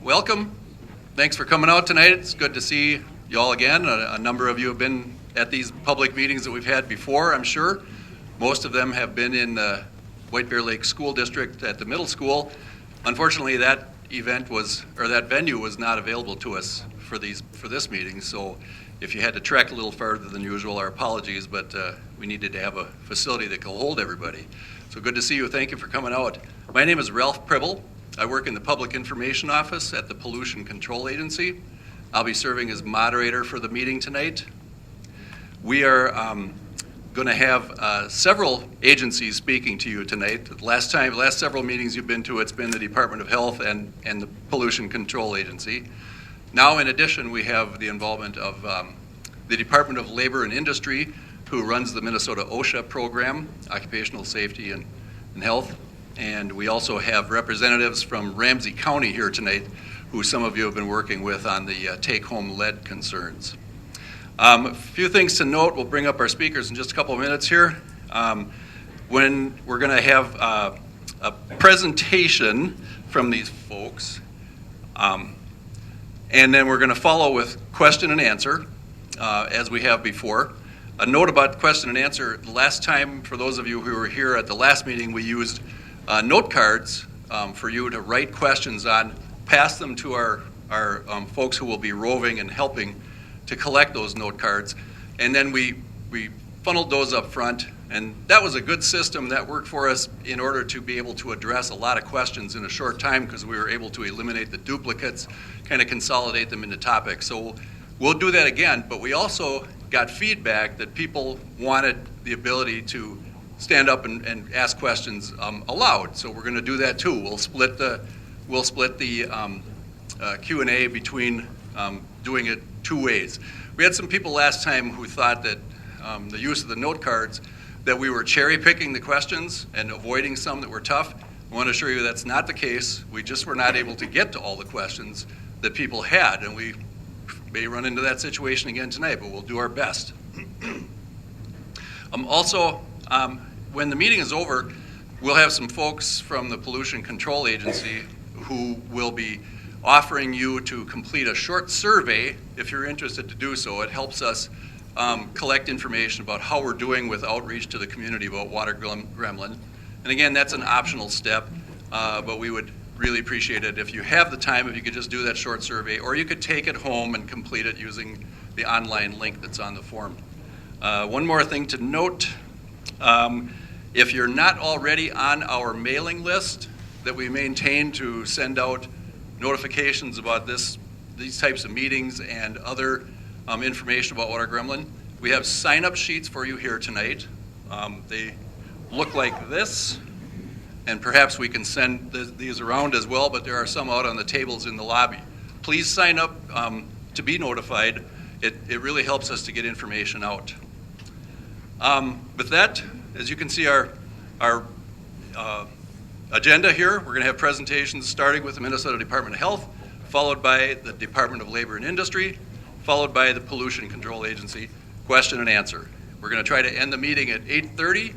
welcome. Thanks for coming out tonight. It's good to see you all again. A number of you have been at these public meetings that we've had before, I'm sure. Most of them have been in the White Bear Lake School District at the middle school. Unfortunately, that venue was not available to us for this meeting. So if you had to trek a little farther than usual, our apologies, but we needed to have a facility that can hold everybody. So good to see you. Thank you for coming out. My name is Ralph Pribble. I work in the Public Information Office at the Pollution Control Agency. I'll be serving as moderator for the meeting tonight. We are going to have several agencies speaking to you tonight. Last several meetings you've been to, it's been the Department of Health and the Pollution Control Agency. Now, in addition, we have the involvement of the Department of Labor and Industry, who runs the Minnesota OSHA program, Occupational Safety and Health. And we also have representatives from Ramsey County here tonight, who some of you have been working with on the take-home lead concerns. A few things to note. We'll bring up our speakers in just a couple of minutes here. When we're going to have a presentation from these folks, and then we're going to follow with question and answer, as we have before. A note about question and answer. Last time, for those of you who were here at the last meeting, we used note cards for you to write questions on, pass them to our folks who will be roving and helping to collect those note cards. And then we funneled those up front, and that was a good system that worked for us in order to be able to address a lot of questions in a short time, because we were able to eliminate the duplicates, kind of consolidate them into topics. So we'll do that again, but we also got feedback that people wanted the ability to stand up and ask questions aloud. So we're going to do that too. We'll split the Q&A between doing it two ways. We had some people last time who thought that the use of the note cards, that we were cherry picking the questions and avoiding some that were tough. I want to assure you that's not the case. We just were not able to get to all the questions that people had, and we may run into that situation again tonight, but we'll do our best. When the meeting is over, we'll have some folks from the Pollution Control Agency who will be offering you to complete a short survey if you're interested to do so. It helps us collect information about how we're doing with outreach to the community about water gremlin. And again, that's an optional step, but we would really appreciate it if you have the time, if you could just do that short survey, or you could take it home and complete it using the online link that's on the form. One more thing to note. If you're not already on our mailing list that we maintain to send out notifications about these types of meetings and other information about water gremlin, we have sign-up sheets for you here tonight. They look like this, and perhaps we can send these around as well, but there are some out on the tables in the lobby. Please sign up to be notified. It really helps us to get information out. With that, as you can see, our agenda here, we're going to have presentations starting with the Minnesota Department of Health, followed by the Department of Labor and Industry, followed by the Pollution Control Agency, question and answer. We're going to try to end the meeting at 8:30.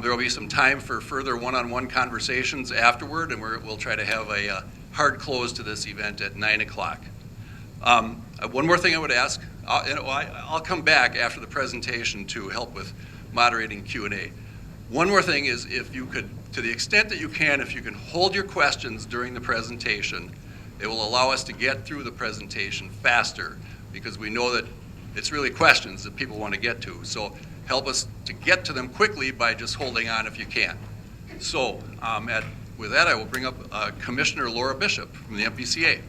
There will be some time for further one-on-one conversations afterward, and we'll try to have a hard close to this event at 9 o'clock. One more thing I would ask, I'll come back after the presentation to help with moderating Q&A. One more thing is, if you could, to the extent that you can, if you can hold your questions during the presentation, it will allow us to get through the presentation faster, because we know that it's really questions that people want to get to. So help us to get to them quickly by just holding on if you can. So with that, I will bring up Commissioner Laura Bishop from the MPCA.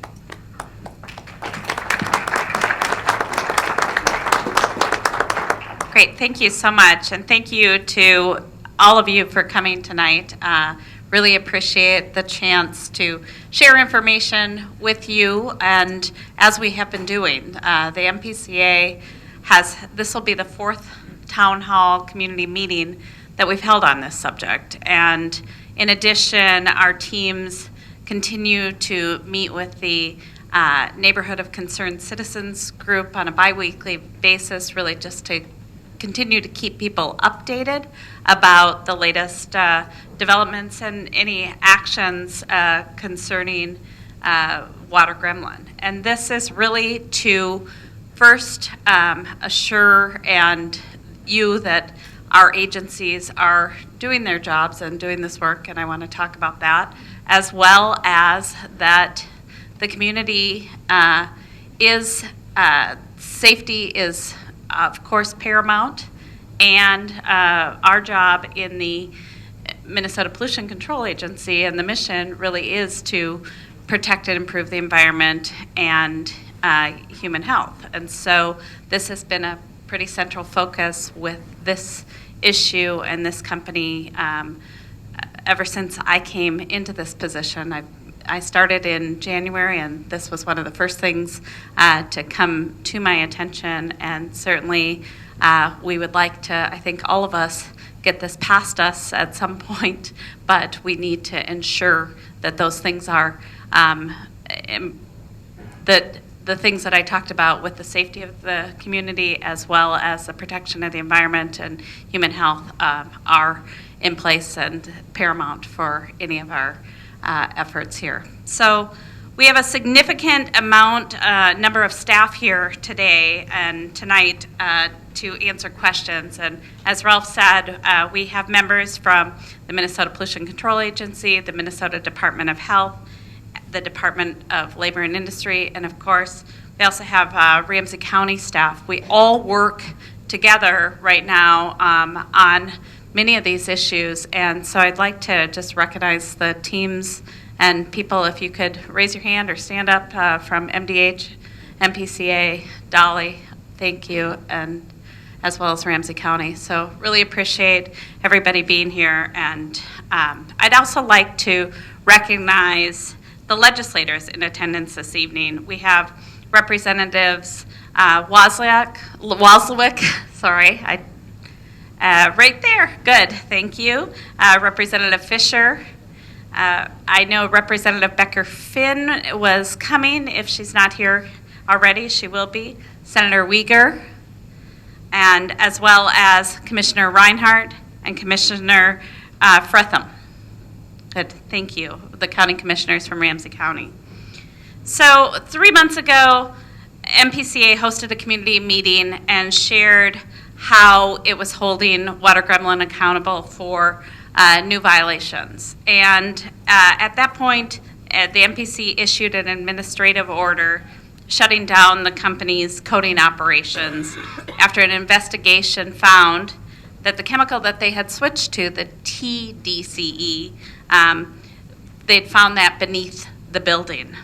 Great, thank you so much, and thank you to all of you for coming tonight. Really appreciate the chance to share information with you, and as we have been doing, the MPCA this will be the fourth town hall community meeting that we've held on this subject. And in addition, our teams continue to meet with the Neighborhood of Concerned Citizens group on a biweekly basis, really just to continue to keep people updated about the latest developments and any actions concerning water gremlin. And this is really to first assure you that our agencies are doing their jobs and doing this work, and I want to talk about that, as well as that the community safety is, of course, paramount, and our job in the Minnesota Pollution Control Agency and the mission really is to protect and improve the environment and human health. And so this has been a pretty central focus with this issue and this company ever since I came into this position. I started in January, and this was one of the first things to come to my attention, and certainly we would like to, I think all of us, get this past us at some point, but we need to ensure that those things are, that the things that I talked about with the safety of the community as well as the protection of the environment and human health are in place and paramount for any of our efforts here. So we have a significant number of staff here today and tonight to answer questions. And as Ralph said, we have members from the Minnesota Pollution Control Agency, the Minnesota Department of Health, the Department of Labor and Industry, and of course, we also have Ramsey County staff. We all work together right now on many of these issues, and so I'd like to just recognize the teams and people, if you could raise your hand or stand up from MDH, MPCA, Dolly, thank you, and as well as Ramsey County. So really appreciate everybody being here, and I'd also like to recognize the legislators in attendance this evening. We have Representatives Wozliak, sorry, right there, good, thank you. Representative Fisher. I know Representative Becker-Finn was coming. If she's not here already, she will be. Senator Uyghur, and as well as Commissioner Reinhardt and Commissioner Fretham. Good, thank you, the county commissioners from Ramsey County. So 3 months ago, MPCA hosted a community meeting and shared how it was holding Water Gremlin accountable for new violations. And at that point, the MPC issued an administrative order shutting down the company's coating operations after an investigation found that the chemical that they had switched to, the TDCE, they'd found that beneath the building.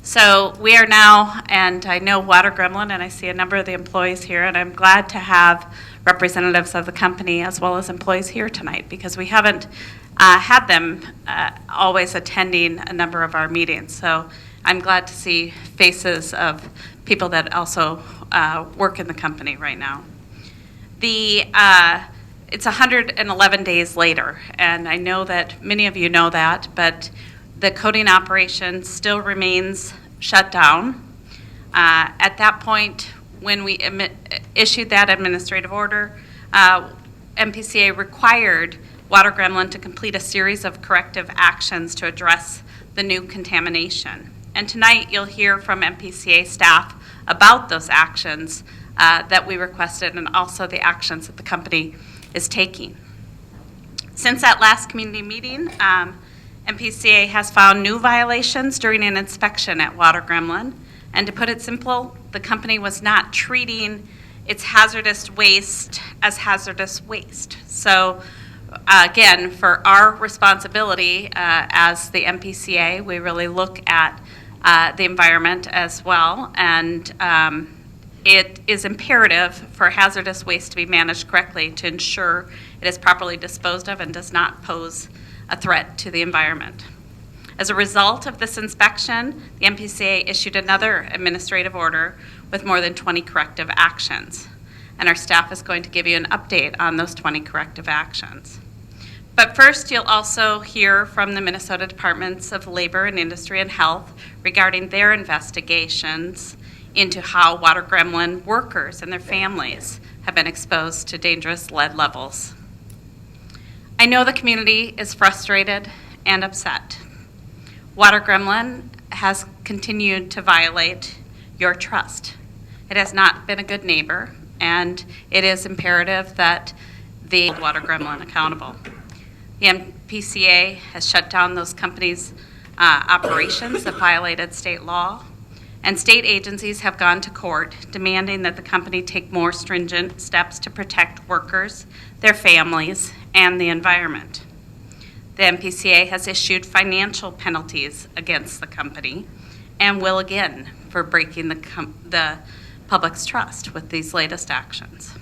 So we are now, and I know Water Gremlin, and I see a number of the employees here, and I'm glad to have representatives of the company as well as employees here tonight, because we haven't had them always attending a number of our meetings. So I'm glad to see faces of people that also work in the company right now. It's 111 days later, and I know that many of you know that, but the coating operation still remains shut down. At that point, when we issued that administrative order, MPCA required Water Gremlin to complete a series of corrective actions to address the new contamination. And tonight you'll hear from MPCA staff about those actions that we requested and also the actions that the company is taking. Since that last community meeting, MPCA has found new violations during an inspection at Water Gremlin. And to put it simple, the company was not treating its hazardous waste as hazardous waste. So again, for our responsibility as the MPCA, we really look at the environment as well. And it is imperative for hazardous waste to be managed correctly to ensure it is properly disposed of and does not pose a threat to the environment. As a result of this inspection, the MPCA issued another administrative order with more than 20 corrective actions. And our staff is going to give you an update on those 20 corrective actions. But first, you'll also hear from the Minnesota Departments of Labor and Industry and Health regarding their investigations into how Water Gremlin workers and their families have been exposed to dangerous lead levels. I know the community is frustrated and upset. Water Gremlin has continued to violate your trust. It has not been a good neighbor, and it is imperative that the Water Gremlin accountable. The MPCA has shut down those companies' operations that violated state law, and state agencies have gone to court demanding that the company take more stringent steps to protect workers, their families, and the environment. The MPCA has issued financial penalties against the company and will again for breaking the public's trust with these latest actions.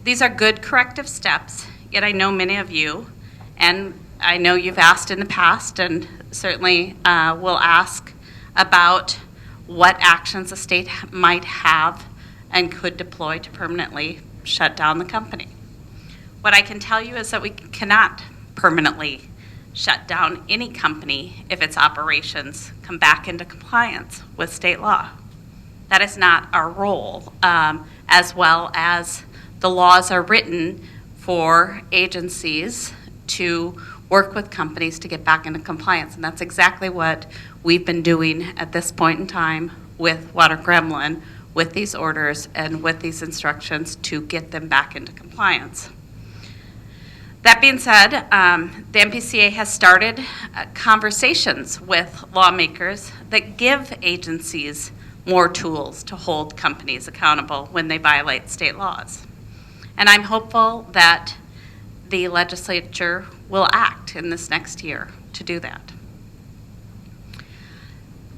These are good corrective steps, yet I know many of you, and I know you've asked in the past and certainly will ask about what actions the state might have and could deploy to permanently shut down the company. What I can tell you is that we cannot permanently shut down any company if its operations come back into compliance with state law. That is not our role, as well as the laws are written for agencies to work with companies to get back into compliance. And that's exactly what we've been doing at this point in time with Water Gremlin, with these orders and with these instructions to get them back into compliance. That being said, the MPCA has started conversations with lawmakers that give agencies more tools to hold companies accountable when they violate state laws. And I'm hopeful that the legislature will act in this next year to do that.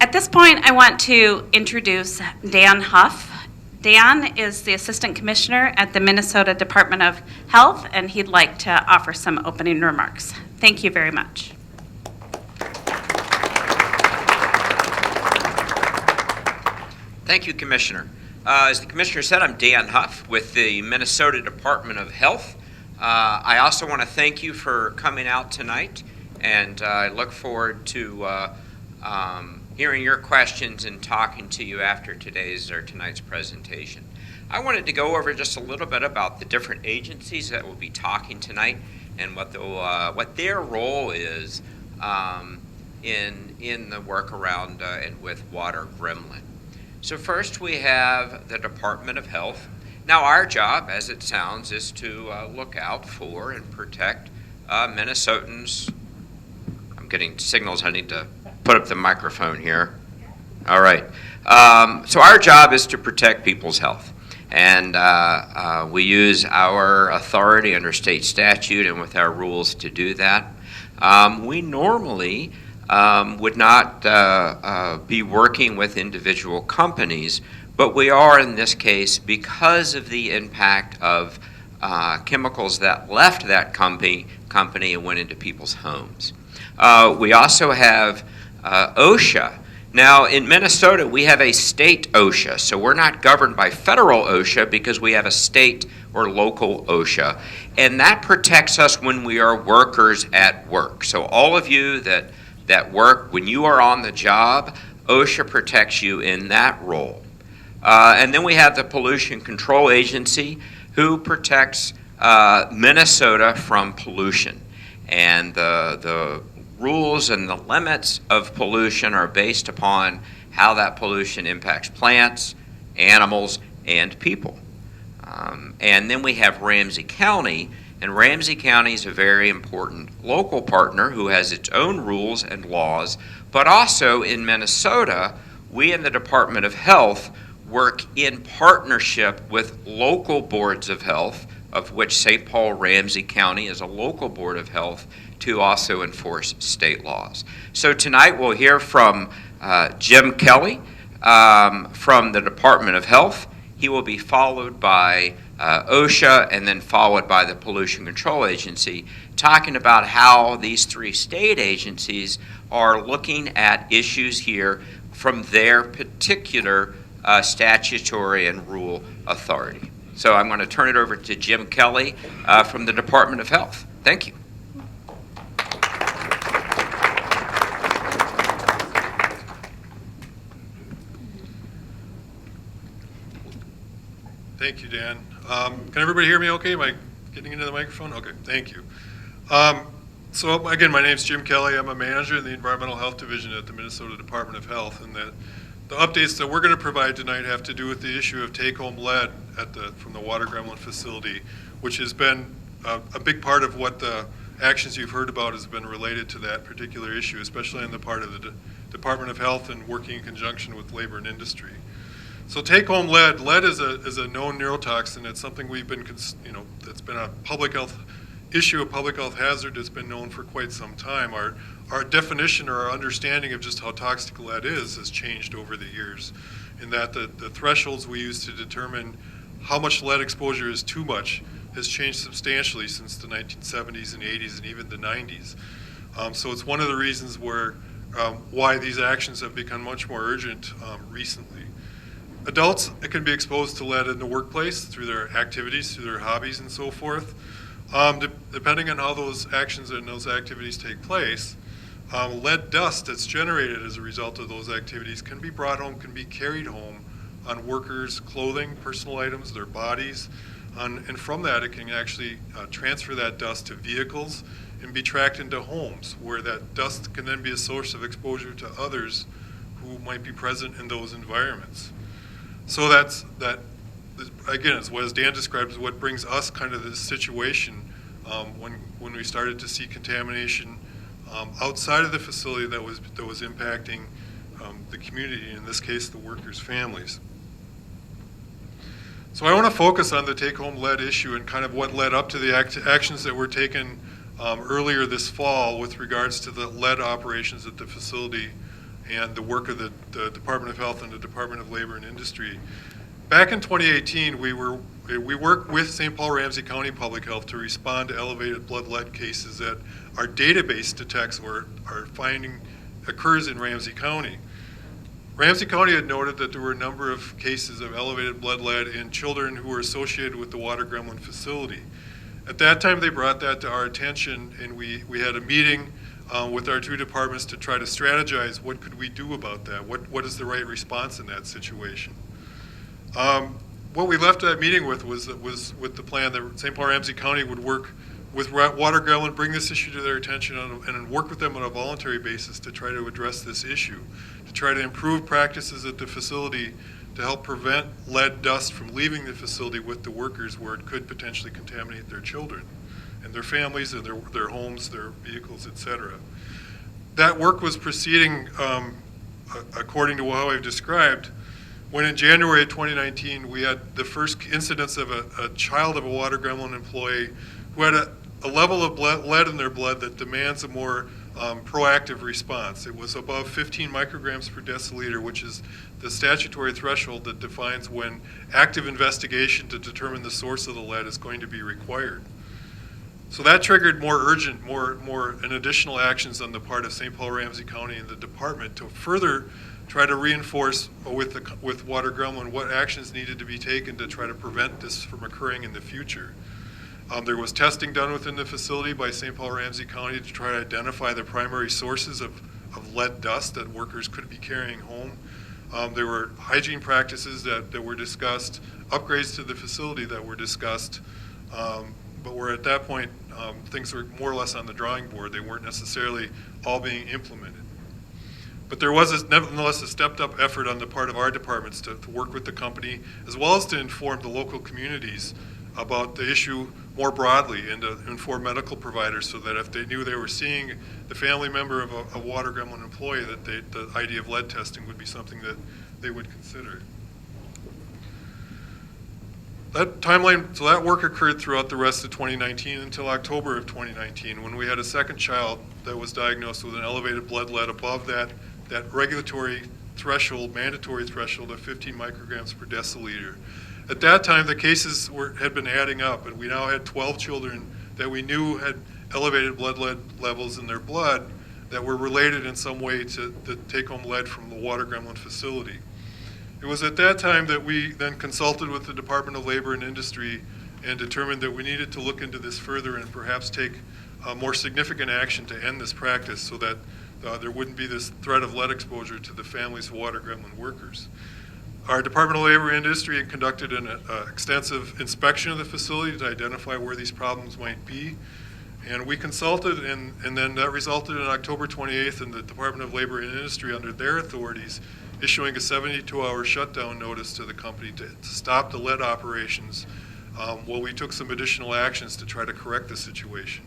At this point, I want to introduce Dan Huff. Dan is the Assistant Commissioner at the Minnesota Department of Health, and he'd like to offer some opening remarks. Thank you very much. Thank you, Commissioner. As the Commissioner said, I'm Dan Huff with the Minnesota Department of Health. I also want to thank you for coming out tonight, and I look forward to hearing your questions and talking to you after tonight's presentation. I wanted to go over just a little bit about the different agencies that will be talking tonight and what their role is in the work around and with Water Gremlin. So first we have the Department of Health. Now our job, as it sounds, is to look out for and protect Minnesotans. I'm getting signals. I need to put up the microphone here. All right. So our job is to protect people's health. And we use our authority under state statute and with our rules to do that. We normally would not be working with individual companies, but we are in this case because of the impact of chemicals that left that company and went into people's homes. We also have OSHA. Now, in Minnesota, we have a state OSHA, so we're not governed by federal OSHA because we have a state or local OSHA, and that protects us when we are workers at work. So all of you that work, when you are on the job, OSHA protects you in that role. And then we have the Pollution Control Agency, who protects Minnesota from pollution. And the rules and the limits of pollution are based upon how that pollution impacts plants, animals, and people. And then we have Ramsey County, and Ramsey County is a very important local partner who has its own rules and laws, but also in Minnesota, we in the Department of Health work in partnership with local boards of health, of which St. Paul Ramsey County is a local board of health, to also enforce state laws. So tonight we'll hear from Jim Kelly from the Department of Health. He will be followed by OSHA and then followed by the Pollution Control Agency, talking about how these three state agencies are looking at issues here from their particular statutory and rule authority. So I'm going to turn it over to Jim Kelly from the Department of Health. Thank you. Thank you, Dan. Can everybody hear me okay? Am I getting into the microphone? Okay, thank you. So again, my name's Jim Kelly. I'm a manager in the Environmental Health Division at the Minnesota Department of Health, and the updates that we're going to provide tonight have to do with the issue of take-home lead from the water Gremlin facility, which has been a big part of what the actions you've heard about has been related to that particular issue, especially on the part of the Department of Health and working in conjunction with labor and industry. So take-home lead is a known neurotoxin. It's something we've been, that's been a public health issue, a public health hazard that's been known for quite some time. Our definition or our understanding of just how toxic lead is has changed over the years, in that the thresholds we use to determine how much lead exposure is too much has changed substantially since the 1970s and 80s and even the 90s. So it's one of the reasons why these actions have become much more urgent recently. Adults can be exposed to lead in the workplace through their activities, through their hobbies and so forth. Depending on how those actions and those activities take place, lead dust that's generated as a result of those activities can be brought home, can be carried home on workers' clothing, personal items, their bodies, and from that it can actually transfer that dust to vehicles and be tracked into homes, where that dust can then be a source of exposure to others who might be present in those environments. So again, as Dan described, is what brings us kind of this situation when we started to see contamination outside of the facility that was impacting the community, in this case the workers' families. So I want to focus on the take-home lead issue and kind of what led up to the actions that were taken earlier this fall with regards to the lead operations at the facility and the work of the Department of Health and the Department of Labor and Industry. Back in 2018, we worked with St. Paul Ramsey County Public Health to respond to elevated blood lead cases that our database detects or our finding occurs in Ramsey County. Ramsey County had noted that there were a number of cases of elevated blood lead in children who were associated with the water Gremlin facility. At that time, they brought that to our attention, and we had a meeting with our two departments to try to strategize what could we do about that, what is the right response in that situation. What we left that meeting with was with the plan that St. Paul Ramsey County would work with water Gremlin, bring this issue to their attention, and work with them on a voluntary basis to try to address this issue, to try to improve practices at the facility to help prevent lead dust from leaving the facility with the workers, where it could potentially contaminate their children and their families and their homes, their vehicles, etc. That work was proceeding according to how I've described, when in January of 2019 we had the first incidence of a child of a water Gremlin employee who had a level of lead in their blood that demands a more proactive response. It was above 15 micrograms per deciliter, which is the statutory threshold that defines when active investigation to determine the source of the lead is going to be required. So that triggered more urgent, more and additional actions on the part of St. Paul Ramsey County and the department to further try to reinforce with water Gremlin what actions needed to be taken to try to prevent this from occurring in the future. There was testing done within the facility by St. Paul Ramsey County to try to identify the primary sources of lead dust that workers could be carrying home. There were hygiene practices that were discussed, upgrades to the facility that were discussed, but were at that point, things were more or less on the drawing board. They weren't necessarily all being implemented. But there was nevertheless a stepped up effort on the part of our departments to work with the company, as well as to inform the local communities about the issue more broadly, and to inform medical providers so that if they knew they were seeing the family member of a water Gremlin employee, that the idea of lead testing would be something that they would consider. That timeline, so that work occurred throughout the rest of 2019 until October of 2019, when we had a second child that was diagnosed with an elevated blood lead above that regulatory threshold, mandatory threshold of 15 micrograms per deciliter. At that time, the cases had been adding up, and we now had 12 children that we knew had elevated blood lead levels in their blood that were related in some way to the take-home lead from the water Gremlin facility. It was at that time that we then consulted with the Department of Labor and Industry and determined that we needed to look into this further and perhaps take more significant action to end this practice, so that there wouldn't be this threat of lead exposure to the families of water Gremlin workers. Our Department of Labor and Industry conducted an extensive inspection of the facility to identify where these problems might be. And we consulted, and then that resulted in October 28th in the Department of Labor and Industry, under their authorities, issuing a 72-hour shutdown notice to the company to stop the lead operations while we took some additional actions to try to correct the situation.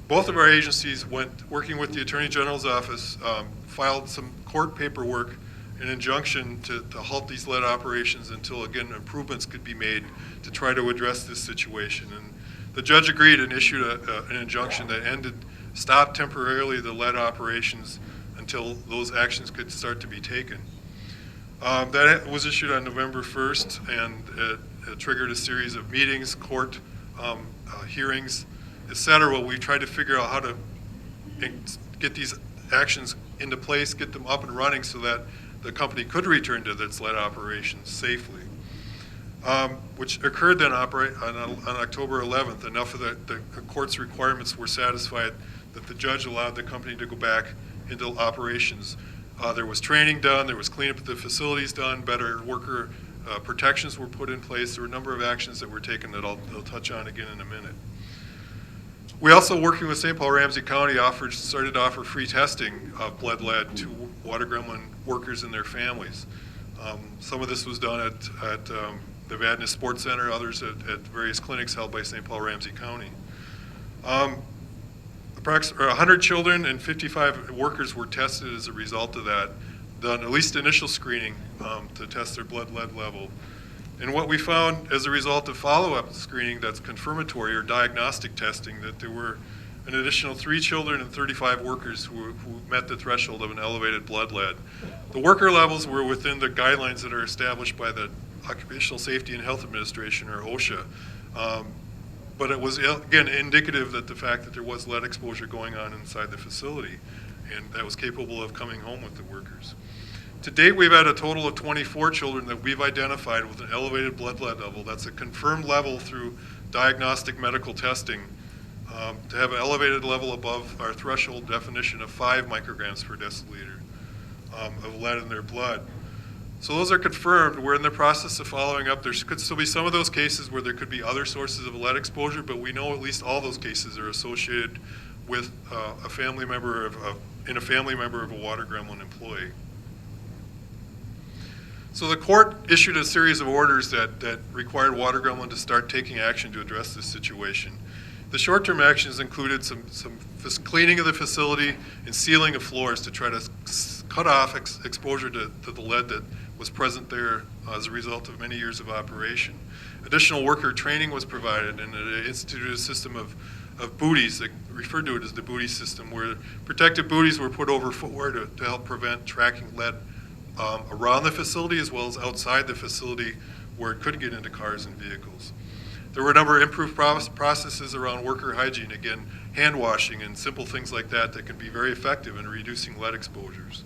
Both of our agencies working with the Attorney General's office, filed some court paperwork, an injunction to halt these lead operations until, again, improvements could be made to try to address this situation. And the judge agreed and issued an injunction that stopped temporarily the lead operations until those actions could start to be taken. That was issued on November 1st, and it triggered a series of meetings, court hearings, et cetera. We tried to figure out how to get these actions into place, get them up and running so that the company could return to its lead operations safely, which occurred then on October 11th. Enough of the court's requirements were satisfied that the judge allowed the company to go back into operations. There was training done, there was cleanup of the facilities done, better worker protections were put in place. There were a number of actions that were taken that I'll touch on again in a minute. We also, working with St. Paul Ramsey County, started to offer free testing of blood lead to water gremlin workers and their families. Some of this was done at the Vadnais Sports Center, others at various clinics held by St. Paul Ramsey County. Approximately 100 children and 55 workers were tested as a result of that, done at least initial screening to test their blood lead level. And what we found as a result of follow-up screening that's confirmatory or diagnostic testing, that there were an additional 3 children and 35 workers who met the threshold of an elevated blood lead. The worker levels were within the guidelines that are established by the Occupational Safety and Health Administration, or OSHA. But it was, again, indicative that the fact that there was lead exposure going on inside the facility, and that was capable of coming home with the workers. To date, we've had a total of 24 children that we've identified with an elevated blood lead level. That's a confirmed level through diagnostic medical testing to have an elevated level above our threshold definition of 5 micrograms per deciliter of lead in their blood. So those are confirmed. We're in the process of following up. There could still be some of those cases where there could be other sources of lead exposure, but we know at least all those cases are associated with a family member of a water gremlin employee. So the court issued a series of orders that required Water Gremlin to start taking action to address this situation. The short-term actions included some cleaning of the facility and sealing of floors to try to cut off exposure to the lead that was present there as a result of many years of operation. Additional worker training was provided, and it instituted a system of booties, that referred to it as the booty system, where protective booties were put over footwear to help prevent tracking lead around the facility as well as outside the facility where it could get into cars and vehicles. There were a number of improved processes around worker hygiene, again, hand washing and simple things like that can be very effective in reducing lead exposures.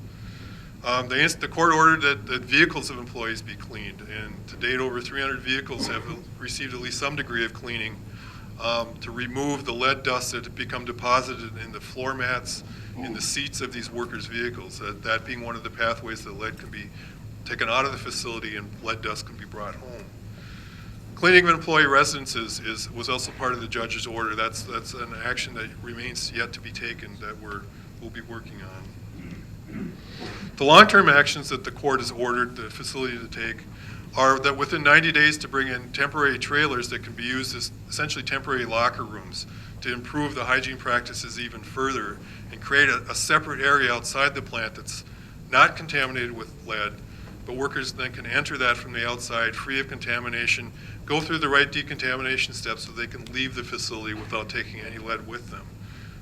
The court ordered that vehicles of employees be cleaned, and to date over 300 vehicles have received at least some degree of cleaning to remove the lead dust that had become deposited in the floor mats, in the seats of these workers' vehicles, that being one of the pathways that lead can be taken out of the facility and lead dust can be brought home. Cleaning of employee residences was also part of the judge's order. That's an action that remains yet to be taken that we'll be working on. The long-term actions that the court has ordered the facility to take are that within 90 days to bring in temporary trailers that can be used as essentially temporary locker rooms to improve the hygiene practices even further and create a separate area outside the plant that's not contaminated with lead, but workers then can enter that from the outside free of contamination, go through the right decontamination steps so they can leave the facility without taking any lead with them.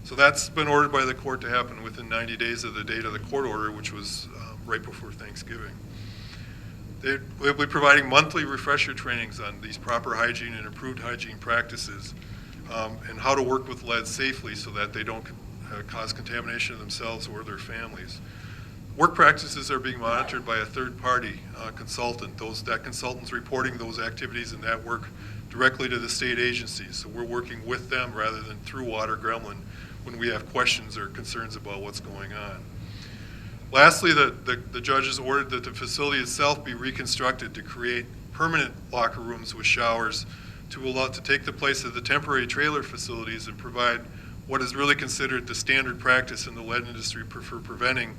So that's been ordered by the court to happen within 90 days of the date of the court order, which was right before Thanksgiving. They'll be providing monthly refresher trainings on these proper hygiene and improved hygiene practices and how to work with lead safely so that they don't cause contamination of themselves or their families. Work practices are being monitored by a third-party consultant. That consultant's reporting those activities and that work directly to the state agencies. So we're working with them rather than through Water Gremlin when we have questions or concerns about what's going on. Lastly, the judge has ordered that the facility itself be reconstructed to create permanent locker rooms with showers to take the place of the temporary trailer facilities and provide what is really considered the standard practice in the lead industry for preventing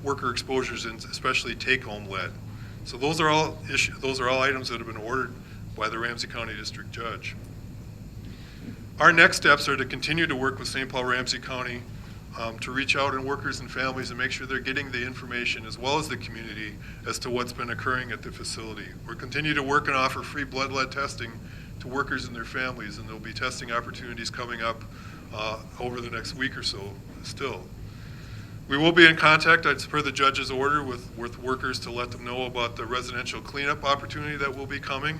worker exposures, and especially take-home lead. So those are all items that have been ordered by the Ramsey County District Judge. Our next steps are to continue to work with St. Paul Ramsey County to reach out to workers and families and make sure they're getting the information, as well as the community, as to what's been occurring at the facility. We'll continue to work and offer free blood lead testing to workers and their families, and there'll be testing opportunities coming up over the next week or so still. We will be in contact, as per the judge's order, with workers to let them know about the residential cleanup opportunity that will be coming,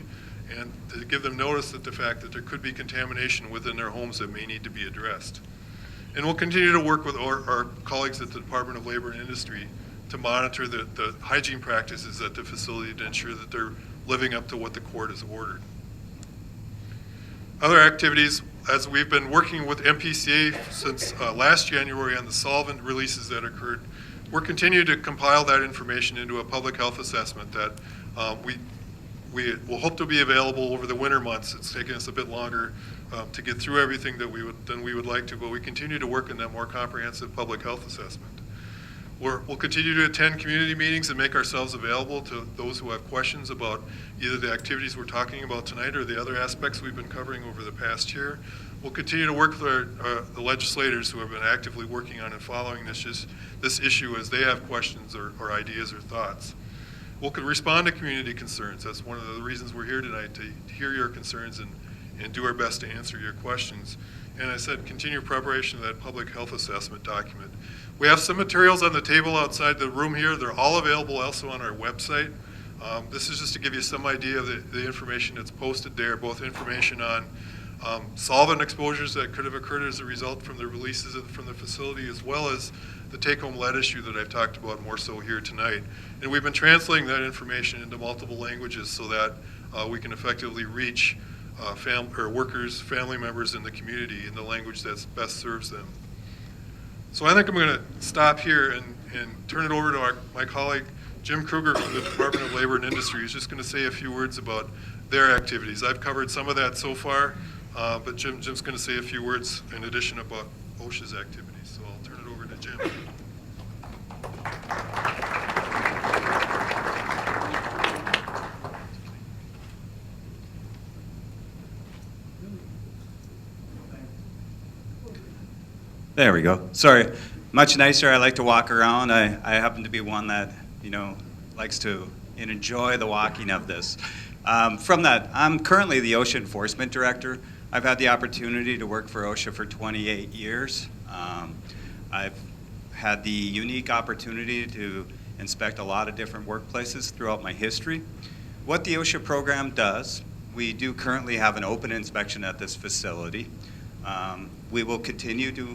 and to give them notice of the fact that there could be contamination within their homes that may need to be addressed. And we'll continue to work with our colleagues at the Department of Labor and Industry to monitor the hygiene practices at the facility to ensure that they're living up to what the court has ordered. Other activities, as we've been working with MPCA since last January on the solvent releases that occurred, we're continuing to compile that information into a public health assessment that we will hope to be available over the winter months. It's taken us a bit longer to get through everything than we would like to, but we continue to work in that more comprehensive public health assessment. We'll continue to attend community meetings and make ourselves available to those who have questions about either the activities we're talking about tonight or the other aspects we've been covering over the past year. We'll continue to work with the legislators who have been actively working on and following this issue as they have questions or ideas or thoughts. We'll respond to community concerns. That's one of the reasons we're here tonight, to hear your concerns and do our best to answer your questions. And I said, continue preparation of that public health assessment document. We have some materials on the table outside the room here. They're all available also on our website. This is just to give you some idea of the information that's posted there, both information on solvent exposures that could have occurred as a result from the releases from the facility, as well as the take-home lead issue that I've talked about more so here tonight. And we've been translating that information into multiple languages so that we can effectively reach workers, family members in the community in the language that best serves them. So I think I'm going to stop here and turn it over to my colleague, Jim Kruger from the Department of Labor and Industry, who's just going to say a few words about their activities. I've covered some of that so far, but Jim's going to say a few words in addition about OSHA's activities. So I'll turn it over to Jim. There we go. Sorry. Much nicer. I like to walk around. I happen to be one that, likes to enjoy the walking of this. From that, I'm currently the OSHA Enforcement Director. I've had the opportunity to work for OSHA for 28 years. I've had the unique opportunity to inspect a lot of different workplaces throughout my history. What the OSHA program does, we do currently have an open inspection at this facility. We will continue to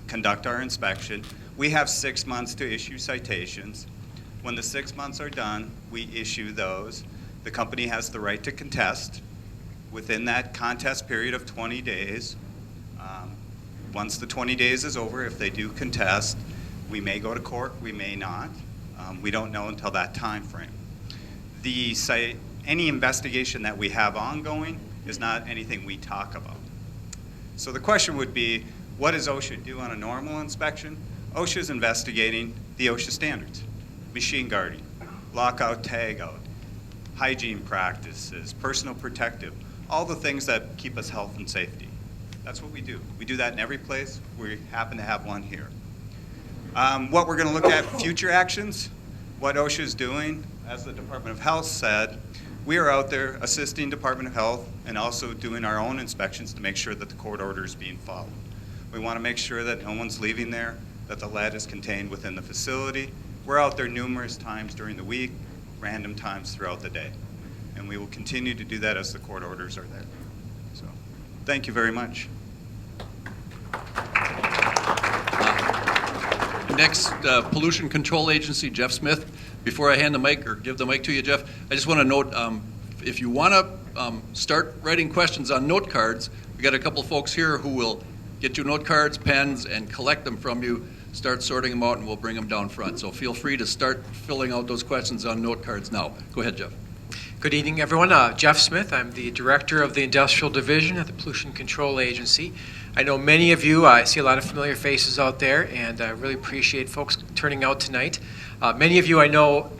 conduct our inspection. We have 6 months to issue citations. When the 6 months are done, we issue those. The company has the right to contest within that contest period of 20 days. Once the 20 days is over, if they do contest, we may go to court, we may not. We don't know until that time frame. Any investigation that we have ongoing is not anything we talk about. So the question would be, what does OSHA do on a normal inspection? OSHA is investigating the OSHA standards, machine guarding, lockout, tagout, hygiene practices, personal protective, all the things that keep us health and safety. That's what we do. We do that in every place. We happen to have one here. What we're going to look at, future actions, what OSHA is doing, as the Department of Health said, we are out there assisting Department of Health and also doing our own inspections to make sure that the court order is being followed. We want to make sure that no one's leaving there, that the lead is contained within the facility. We're out there numerous times during the week, random times throughout the day. And we will continue to do that as the court orders are there. So, thank you very much. Next, Pollution Control Agency, Jeff Smith. Before I hand the mic or give the mic to you, Jeff, I just want to note, if you want to start writing questions on note cards, we got a couple folks here who will get you note cards, pens, and collect them from you, start sorting them out, and we'll bring them down front. So feel free to start filling out those questions on note cards now. Go ahead, Jeff. Good evening, everyone. Jeff Smith. I'm the Director of the Industrial Division at the Pollution Control Agency. I know many of you, I see a lot of familiar faces out there, and I really appreciate folks turning out tonight. Many of you I know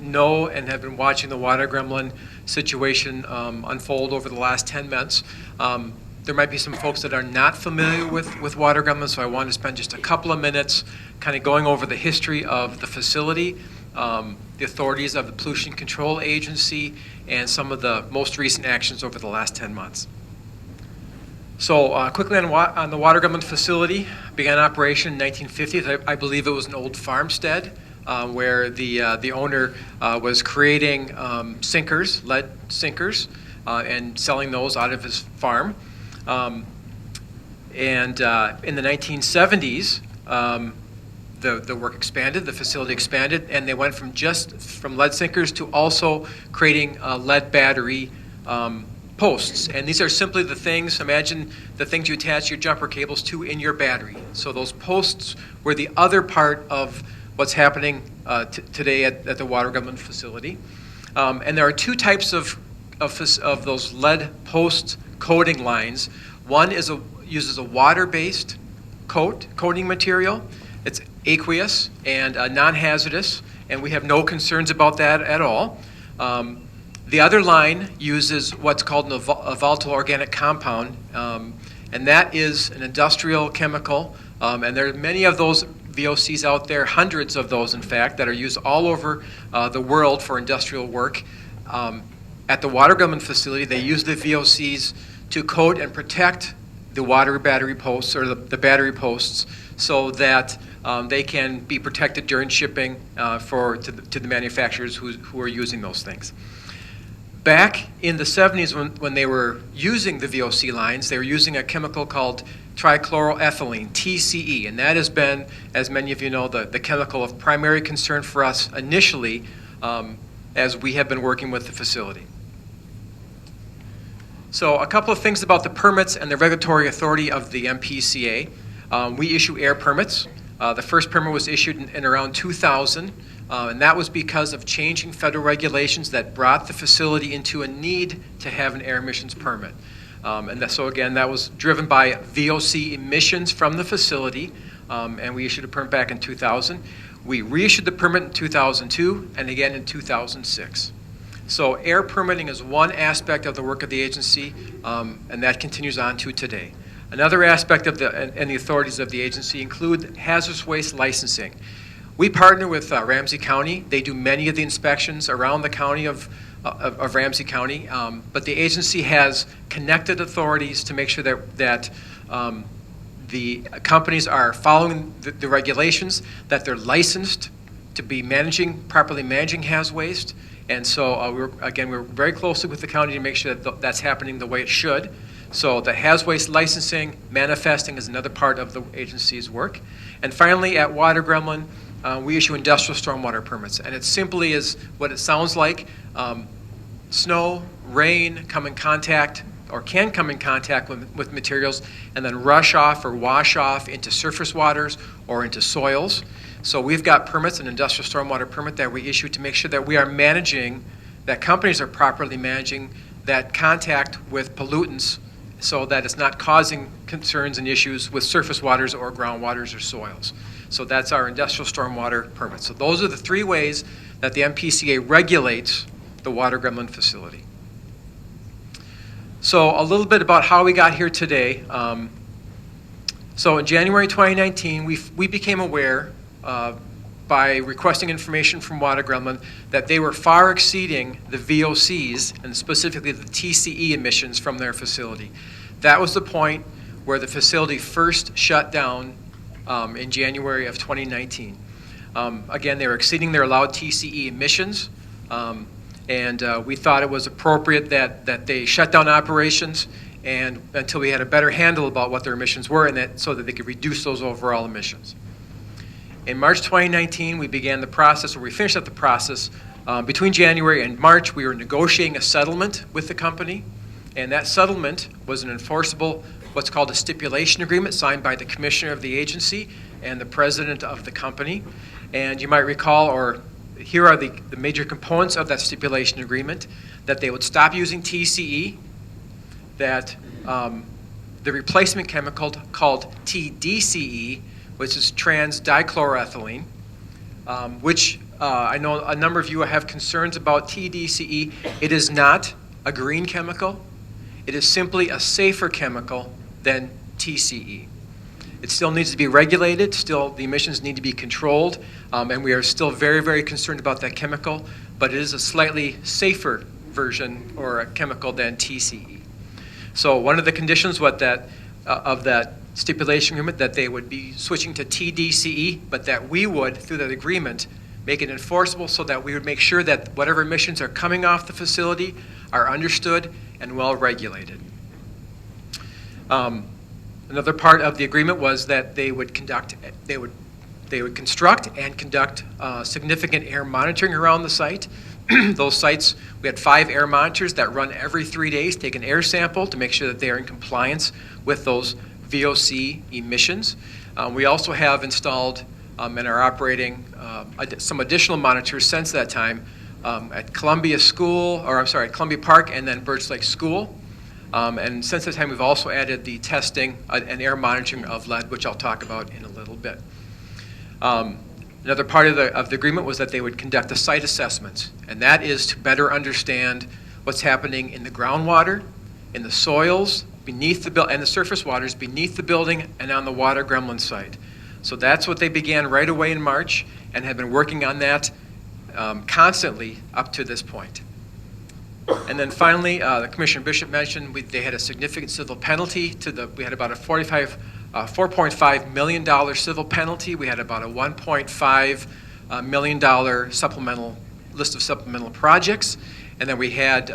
and have been watching the water gremlin situation unfold over the last 10 months. There might be some folks that are not familiar with water gremlins, so I want to spend just a couple of minutes kind of going over the history of the facility, the authorities of the Pollution Control Agency, and some of the most recent actions over the last 10 months. So quickly on the water gremlin facility, began operation in 1950. I believe it was an old farmstead where the owner was creating sinkers, lead sinkers, and selling those out of his farm. And in the 1970s, the work expanded, the facility expanded, and they went from lead sinkers to also creating lead battery posts. And these are simply the things, imagine the things you attach your jumper cables to in your battery. So those posts were the other part of what's happening today at the water gremlin facility. And there are two types of those lead post coating lines. One uses a water-based coating material. It's aqueous and non-hazardous, and we have no concerns about that at all. The other line uses what's called a volatile organic compound, and that is an industrial chemical, and there are many of those VOCs out there, hundreds of those in fact, that are used all over the world for industrial work. At the water gremlin facility, they use the VOCs to coat and protect the water battery posts or the battery posts so that they can be protected during shipping to the manufacturers who are using those things. Back in the 70s when they were using the VOC lines, they were using a chemical called trichloroethylene, TCE, and that has been, as many of you know, the chemical of primary concern for us initially as we have been working with the facility. So a couple of things about the permits and the regulatory authority of the MPCA. We issue air permits. The first permit was issued in around 2000, and that was because of changing federal regulations that brought the facility into a need to have an air emissions permit. So again, that was driven by VOC emissions from the facility, and we issued a permit back in 2000. We reissued the permit in 2002 and again in 2006. So air permitting is one aspect of the work of the agency, and that continues on to today. Another aspect of the authorities of the agency include hazardous waste licensing. We partner with Ramsey County. They do many of the inspections around the county of Ramsey County, but the agency has connected authorities to make sure that the companies are following the regulations, that they're licensed to be properly managing haz waste. And so we're very closely with the county to make sure that that's happening the way it should. So the haz waste licensing, manifesting is another part of the agency's work. And finally, at Water Gremlin, we issue industrial stormwater permits. And it simply is what it sounds like. Snow, rain come in contact or can come in contact with materials and then rush off or wash off into surface waters or into soils. So we've got permits, an industrial stormwater permit that we issue to make sure that we are managing, that companies are properly managing that contact with pollutants so that it's not causing concerns and issues with surface waters or groundwaters or soils. So that's our industrial stormwater permit. So those are the three ways that the MPCA regulates the water gremlin facility. So a little bit about how we got here today. So in January 2019, we became aware by requesting information from Water Gremlin that they were far exceeding the VOCs and specifically the TCE emissions from their facility. That was the point where the facility first shut down in January of 2019. Again, they were exceeding their allowed TCE emissions, and we thought it was appropriate that they shut down operations and until we had a better handle about what their emissions were and so that they could reduce those overall emissions. In March 2019, we began the process, or we finished up the process. Between January and March, we were negotiating a settlement with the company, and that settlement was an enforceable, what's called a stipulation agreement signed by the commissioner of the agency and the president of the company. And you might recall, or here are the major components of that stipulation agreement. that they would stop using TCE, that the replacement chemical called TDCE, which is trans dichloroethylene, which I know a number of you have concerns about TDCE. It is not a green chemical. It is simply a safer chemical than TCE. It still needs to be regulated, still the emissions need to be controlled, and we are still very, very concerned about that chemical, but it is a slightly safer version or a chemical than TCE. So one of the conditions of that stipulation agreement that they would be switching to TDCE, but that we would, through that agreement, make it enforceable so that we would make sure that whatever emissions are coming off the facility are understood and well regulated. Another part of the agreement was that they would construct and conduct significant air monitoring around the site. Those sites, we had 5 air monitors that run every 3 days, take an air sample to make sure that they are in compliance with those VOC emissions. We also have installed and are operating some additional monitors since that time at Columbia Park and then Birch Lake School. And since that time, we've also added the testing and air monitoring of lead, which I'll talk about in a little bit. Another part of the agreement was that they would conduct the site assessments, and that is to better understand what's happening in the groundwater, in the soils, beneath the and the surface waters beneath the building and on the water Gremlin site. So that's what they began right away in March and have been working on that constantly up to this point. And then finally, the Commissioner Bishop mentioned they had a significant civil penalty we had about a $4.5 million civil penalty. We had about a $1.5 million supplemental list of supplemental projects. And then we had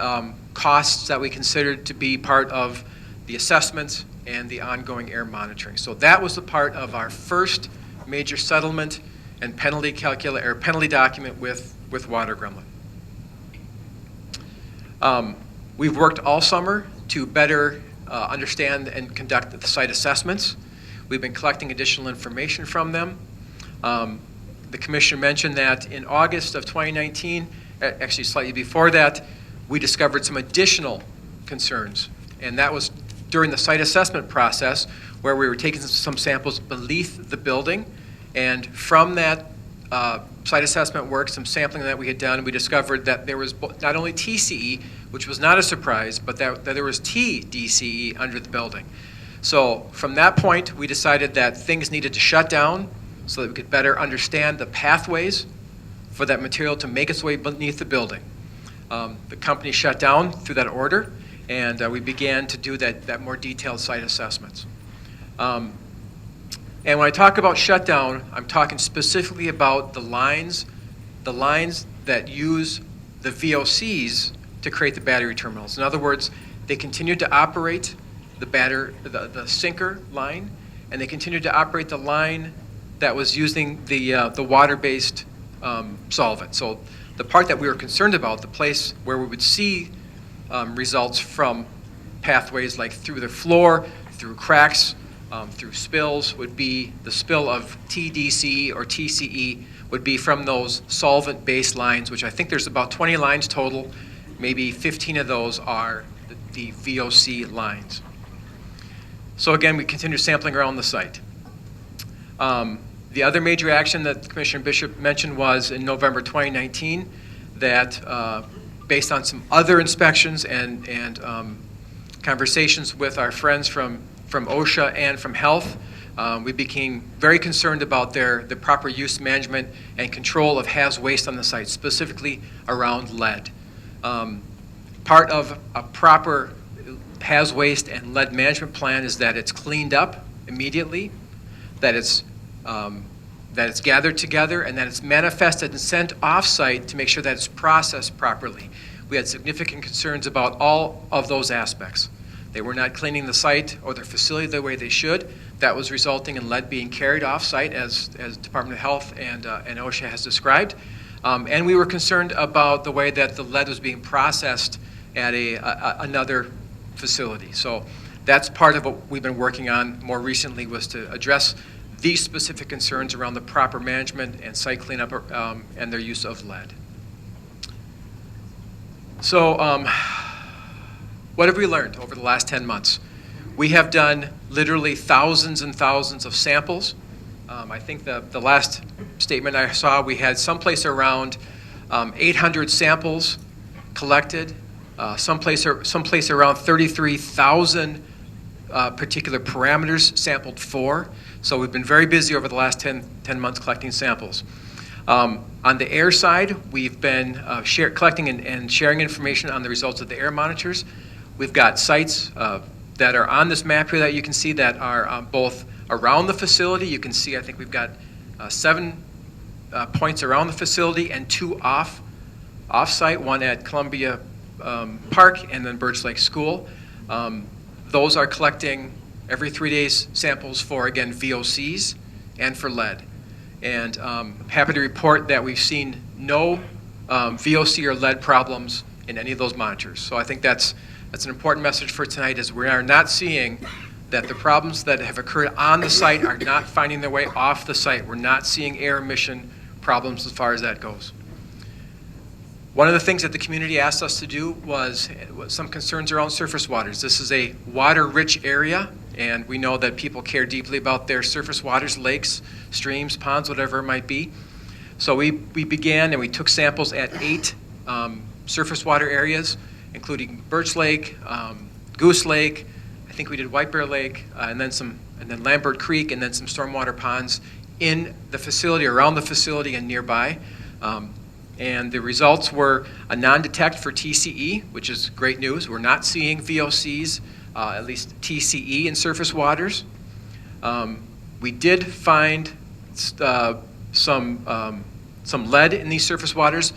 costs that we considered to be part of the assessments and the ongoing air monitoring. So that was the part of our first major settlement and penalty document with Water Gremlin. We've worked all summer to better understand and conduct the site assessments. We've been collecting additional information from them. The Commissioner mentioned that in August of 2019, actually slightly before that, we discovered some additional concerns. And that was during the site assessment process where we were taking some samples beneath the building. And from that site assessment work, some sampling that we had done, we discovered that there was not only TCE, which was not a surprise, but that there was TDCE under the building. So from that point, we decided that things needed to shut down so that we could better understand the pathways for that material to make its way beneath the building. The company shut down through that order, and we began to do that more detailed site assessments. And when I talk about shutdown, I'm talking specifically about the lines that use the VOCs to create the battery terminals. In other words, they continued to operate the sinker line, and they continued to operate the line that was using the water-based solvent. So the part that we were concerned about, the place where we would see results from pathways like through the floor, through cracks, through spills, would be the spill of TDCE or TCE would be from those solvent-based lines, which I think there's about 20 lines total. Maybe 15 of those are the VOC lines. So again, we continue sampling around the site. The other major action that Commissioner Bishop mentioned was in November 2019 that based on some other inspections and conversations with our friends from OSHA and from Health, we became very concerned about the proper use management and control of haz waste on the site, specifically around lead. Part of a proper haz waste and lead management plan is that it's cleaned up immediately, that it's gathered together, and that it's manifested and sent off-site to make sure that it's processed properly. We had significant concerns about all of those aspects. They were not cleaning the site or their facility the way they should. That was resulting in lead being carried off-site, as Department of Health and OSHA has described. And we were concerned about the way that the lead was being processed at another facility. So that's part of what we've been working on more recently, was to address these specific concerns around the proper management and site cleanup and their use of lead. So what have we learned over the last 10 months? We have done literally thousands and thousands of samples. I think the last statement I saw, we had someplace around 800 samples collected, someplace around 33,000 particular parameters sampled for. So we've been very busy over the last 10 months collecting samples. On the air side, we've been collecting and sharing information on the results of the air monitors. We've got sites that are on this map here that you can see that are both around the facility. You can see, I think we've got 7 points around the facility and 2 off-site, one at Columbia Park and then Birch Lake School. Those are collecting every 3 days samples for, again, VOCs and for lead. And I'm happy to report that we've seen no VOC or lead problems in any of those monitors. So I think that's an important message for tonight, is we are not seeing that the problems that have occurred on the site are not finding their way off the site. We're not seeing air emission problems as far as that goes. One of the things that the community asked us to do was some concerns around surface waters. This is a water-rich area, and we know that people care deeply about their surface waters, lakes, streams, ponds, whatever it might be. So we began and we took samples at 8 surface water areas, including Birch Lake, Goose Lake, I think we did White Bear Lake, and then Lambert Creek, and then some stormwater ponds in the facility, around the facility, and nearby. And the results were a non-detect for TCE, which is great news. We're not seeing VOCs, at least TCE in surface waters. We did find some lead in these surface waters.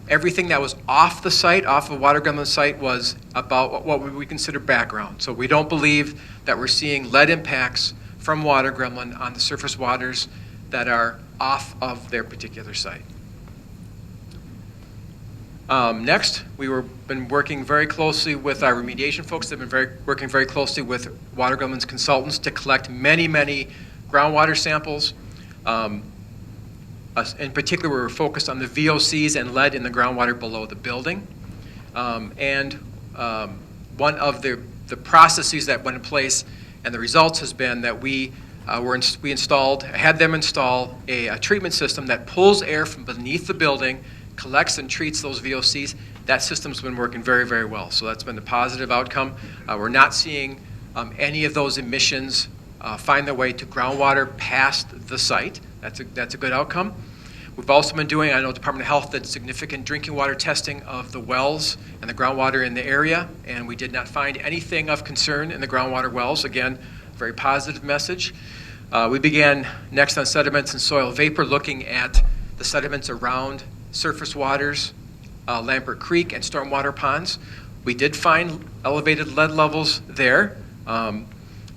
Everything that was off the site, off of Water Gremlin site, was about what we consider background. So we don't believe that we're seeing lead impacts from Water Gremlin on the surface waters that are off of their particular site. Next, been working very closely with our remediation folks. They've been working very closely with Water Gremlin's consultants to collect many, many groundwater samples. In particular, we were focused on the VOCs and lead in the groundwater below the building. And one of the processes that went in place and the results has been that we had them install a treatment system that pulls air from beneath the building, collects and treats those VOCs. That system's been working very, very well. So that's been a positive outcome. We're not seeing any of those emissions find their way to groundwater past the site. That's a good outcome. We've also been doing, I know Department of Health did significant drinking water testing of the wells and the groundwater in the area, and we did not find anything of concern in the groundwater wells. Again, very positive message. We began next on sediments and soil vapor, looking at the sediments around surface waters, Lambert Creek, and stormwater ponds. We did find elevated lead levels there,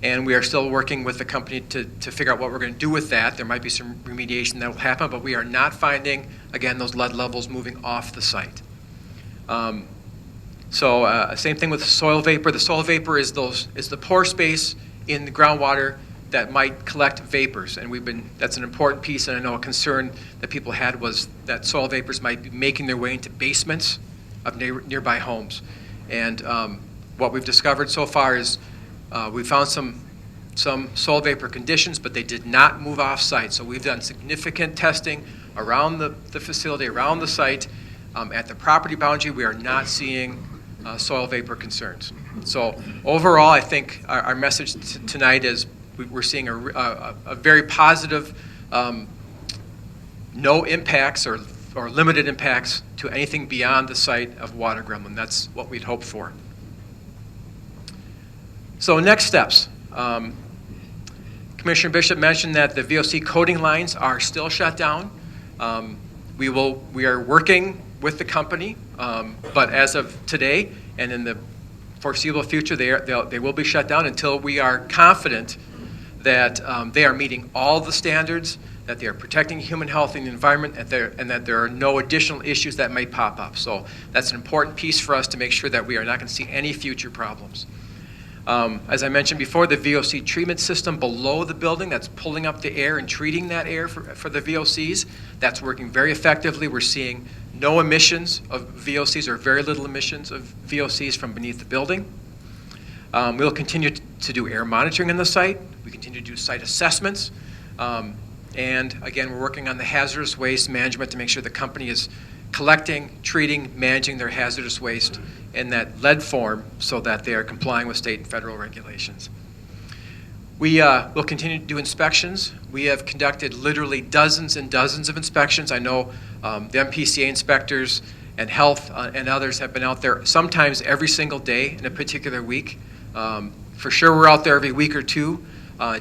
and we are still working with the company to figure out what we're going to do with that. There might be some remediation that will happen, but we are not finding, again, those lead levels moving off the site. Same thing with the soil vapor. The soil vapor is the pore space in the groundwater that might collect vapors, and that's an important piece, and I know a concern that people had was that soil vapors might be making their way into basements of nearby homes. And what we've discovered so far is we found some soil vapor conditions, but they did not move off site. So we've done significant testing around the facility, around the site. At the property boundary, we are not seeing soil vapor concerns. So overall, I think our message tonight is we're seeing a very positive, no impacts or limited impacts to anything beyond the site of Water Gremlin. That's what we'd hoped for. So next steps. Commissioner Bishop mentioned that the VOC coding lines are still shut down. We are working with the company, but as of today and in the foreseeable future, they will be shut down until we are confident that they are meeting all the standards, that they are protecting human health and the environment, and that there are no additional issues that may pop up. So that's an important piece for us to make sure that we are not going to see any future problems. As I mentioned before, the VOC treatment system below the building that's pulling up the air and treating that air for the VOCs, that's working very effectively. We're seeing no emissions of VOCs or very little emissions of VOCs from beneath the building. We'll continue to do air monitoring on the site. We continue to do site assessments. And again, we're working on the hazardous waste management to make sure the company is collecting, treating, managing their hazardous waste in that lead form so that they are complying with state and federal regulations. We will continue to do inspections. We have conducted literally dozens and dozens of inspections. I know the MPCA inspectors and health and others have been out there sometimes every single day in a particular week. For sure, we're out there every week or two,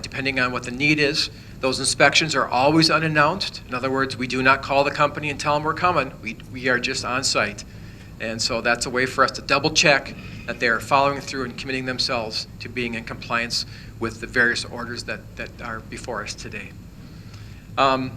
depending on what the need is. Those inspections are always unannounced. In other words, we do not call the company and tell them we're coming. We are just on site. And so that's a way for us to double check that they are following through and committing themselves to being in compliance with the various orders that are before us today. One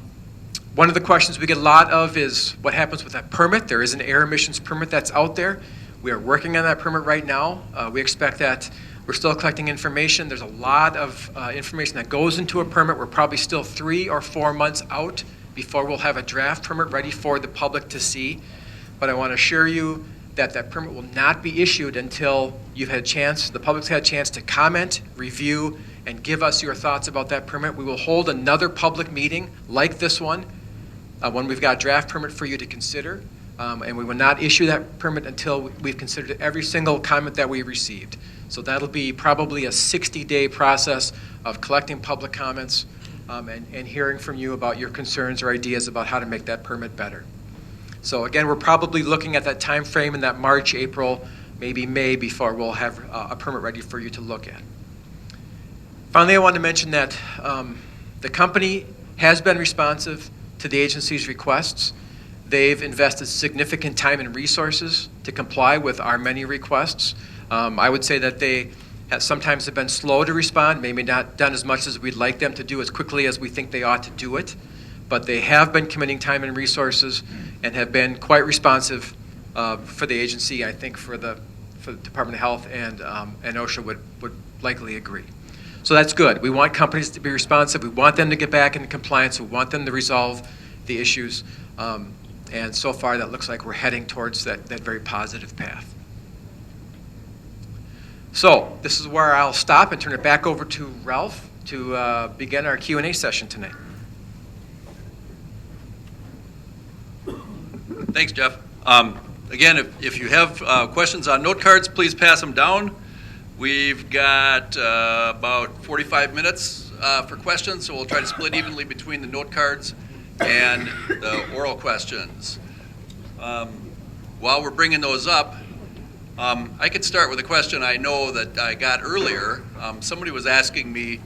of the questions we get a lot of is what happens with that permit. There is an air emissions permit that's out there. We are working on that permit right now. We expect that we're still collecting information. There's a lot of information that goes into a permit. We're probably still 3 or 4 months out before we'll have a draft permit ready for the public to see. But I want to assure you that that permit will not be issued until you've had a chance, the public's had a chance to comment, review, and give us your thoughts about that permit. We will hold another public meeting like this one when we've got a draft permit for you to consider. And we will not issue that permit until we've considered every single comment that we received. So that'll be probably a 60-day process of collecting public comments and hearing from you about your concerns or ideas about how to make that permit better. So again, we're probably looking at that time frame in that March, April, maybe May before we'll have a permit ready for you to look at. Finally, I want to mention that the company has been responsive to the agency's requests. They've invested significant time and resources to comply with our many requests. I would say that they sometimes have been slow to respond, maybe not done as much as we'd like them to do as quickly as we think they ought to do it. But they have been committing time and resources and have been quite responsive for the agency. I think for the Department of Health and OSHA would likely agree. So that's good. We want companies to be responsive. We want them to get back into compliance. We want them to resolve the issues. And so far, that looks like we're heading towards that very positive path. So this is where I'll stop and turn it back over to Ralph to begin our Q&A session tonight. Thanks, Jeff. Again, if you have questions on note cards, please pass them down. We've got about 45 minutes for questions, so we'll try to split evenly between the note cards and the oral questions. While we're bringing those up, I could start with a question I know that I got earlier. Somebody was asking me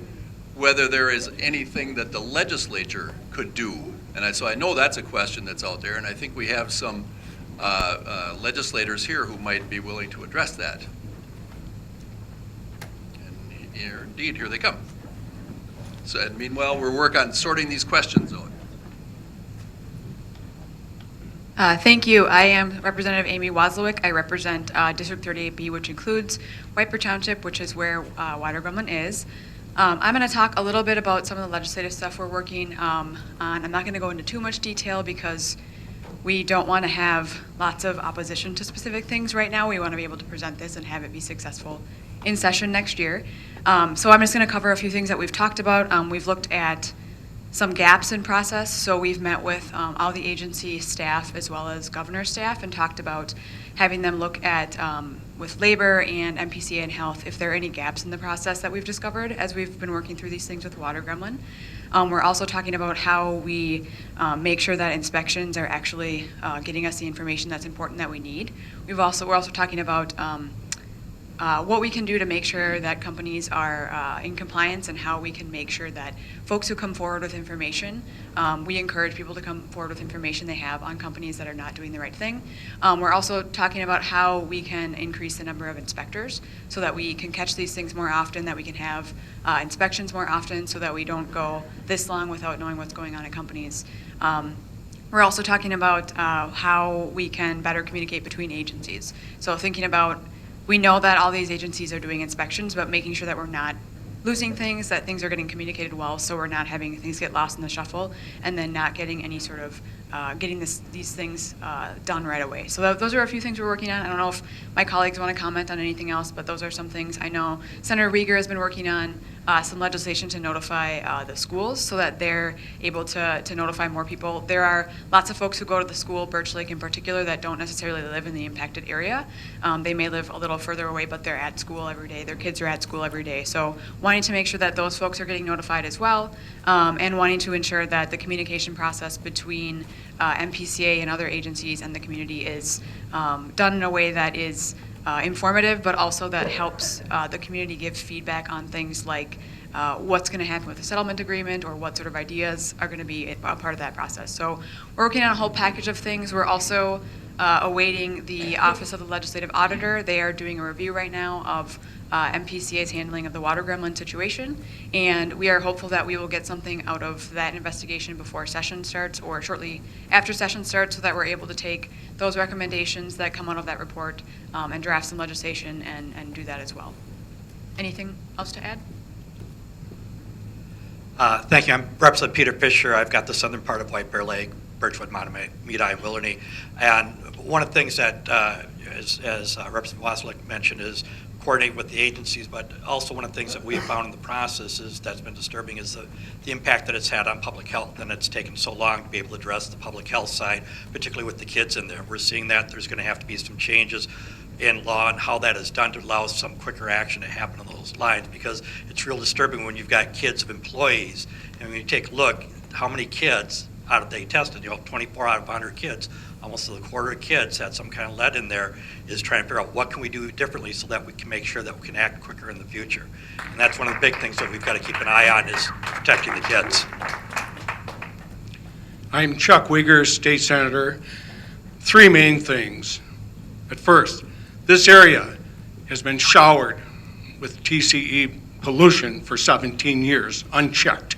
whether there is anything that the legislature could do. And so I know that's a question that's out there, and I think we have some legislators here who might be willing to address that. And indeed, here they come. So, and meanwhile, we'll work on sorting these questions out. Thank you. I am Representative Amy Wozlowick. I represent District 38B, which includes White Bear Township, which is where Water Gremlin is. I'm going to talk a little bit about some of the legislative stuff we're working on. I'm not going to go into too much detail because we don't want to have lots of opposition to specific things right now. We want to be able to present this and have it be successful in session next year. So I'm just going to cover a few things that we've talked about. We've looked at some gaps in process. So we've met with all the agency staff as well as governor's staff and talked about having them look at with labor and MPCA and health if there are any gaps in the process that we've discovered as we've been working through these things with Water Gremlin. We're also talking about how we make sure that inspections are actually getting us the information that's important that we need. We're also talking about what we can do to make sure that companies are in compliance and how we can make sure that folks who come forward with information, we encourage people to come forward with information they have on companies that are not doing the right thing. We're also talking about how we can increase the number of inspectors so that we can catch these things more often, that we can have inspections more often so that we don't go this long without knowing what's going on at companies. We're also talking about how we can better communicate between agencies. So thinking about, we know that all these agencies are doing inspections, but making sure that we're not losing things, that things are getting communicated well, so we're not having things get lost in the shuffle, and then not getting any sort of getting these things done right away. So those are a few things we're working on. I don't know if my colleagues want to comment on anything else, but those are some things. I know Senator Rieger has been working on some legislation to notify the schools so that they're able to notify more people. There are lots of folks who go to the school, Birch Lake in particular, that don't necessarily live in the impacted area. They may live a little further away, but they're at school every day. Their kids are at school every day. So wanting to make sure that those folks are getting notified as well, and wanting to ensure that the communication process between MPCA and other agencies and the community is done in a way that is informative, but also that helps the community give feedback on things like what's going to happen with the settlement agreement or what sort of ideas are going to be a part of that process. So we're working on a whole package of things. We're also awaiting the Office of the Legislative Auditor. They are doing a review right now of MPCA's handling of the water gremlin situation, and we are hopeful that we will get something out of that investigation before session starts or shortly after session starts, so that we're able to take those recommendations that come out of that report and draft some legislation and do that as well. Anything else to add? Thank you. I'm Representative Peter Fisher. I've got the southern part of White Bear Lake, Birchwood, Monomoy, Meadi, and Willerny. And one of the things that, as Representative Waslick mentioned, is coordinate with the agencies, but also one of the things that we have found in the process is that's been disturbing is the impact that it's had on public health, and it's taken so long to be able to address the public health side, particularly with the kids in there. We're seeing that there's going to have to be some changes in law and how that is done to allow some quicker action to happen on those lines, because it's real disturbing when you've got kids of employees, and when you take a look, how many kids out of they tested, 24 out of 100 kids, almost a quarter of kids had some kind of lead in there, is trying to figure out what can we do differently so that we can make sure that we can act quicker in the future. And that's one of the big things that we've got to keep an eye on, is protecting the kids. I'm Chuck Uyghur, State Senator. Three main things. At first, this area has been showered with TCE pollution for 17 years, unchecked.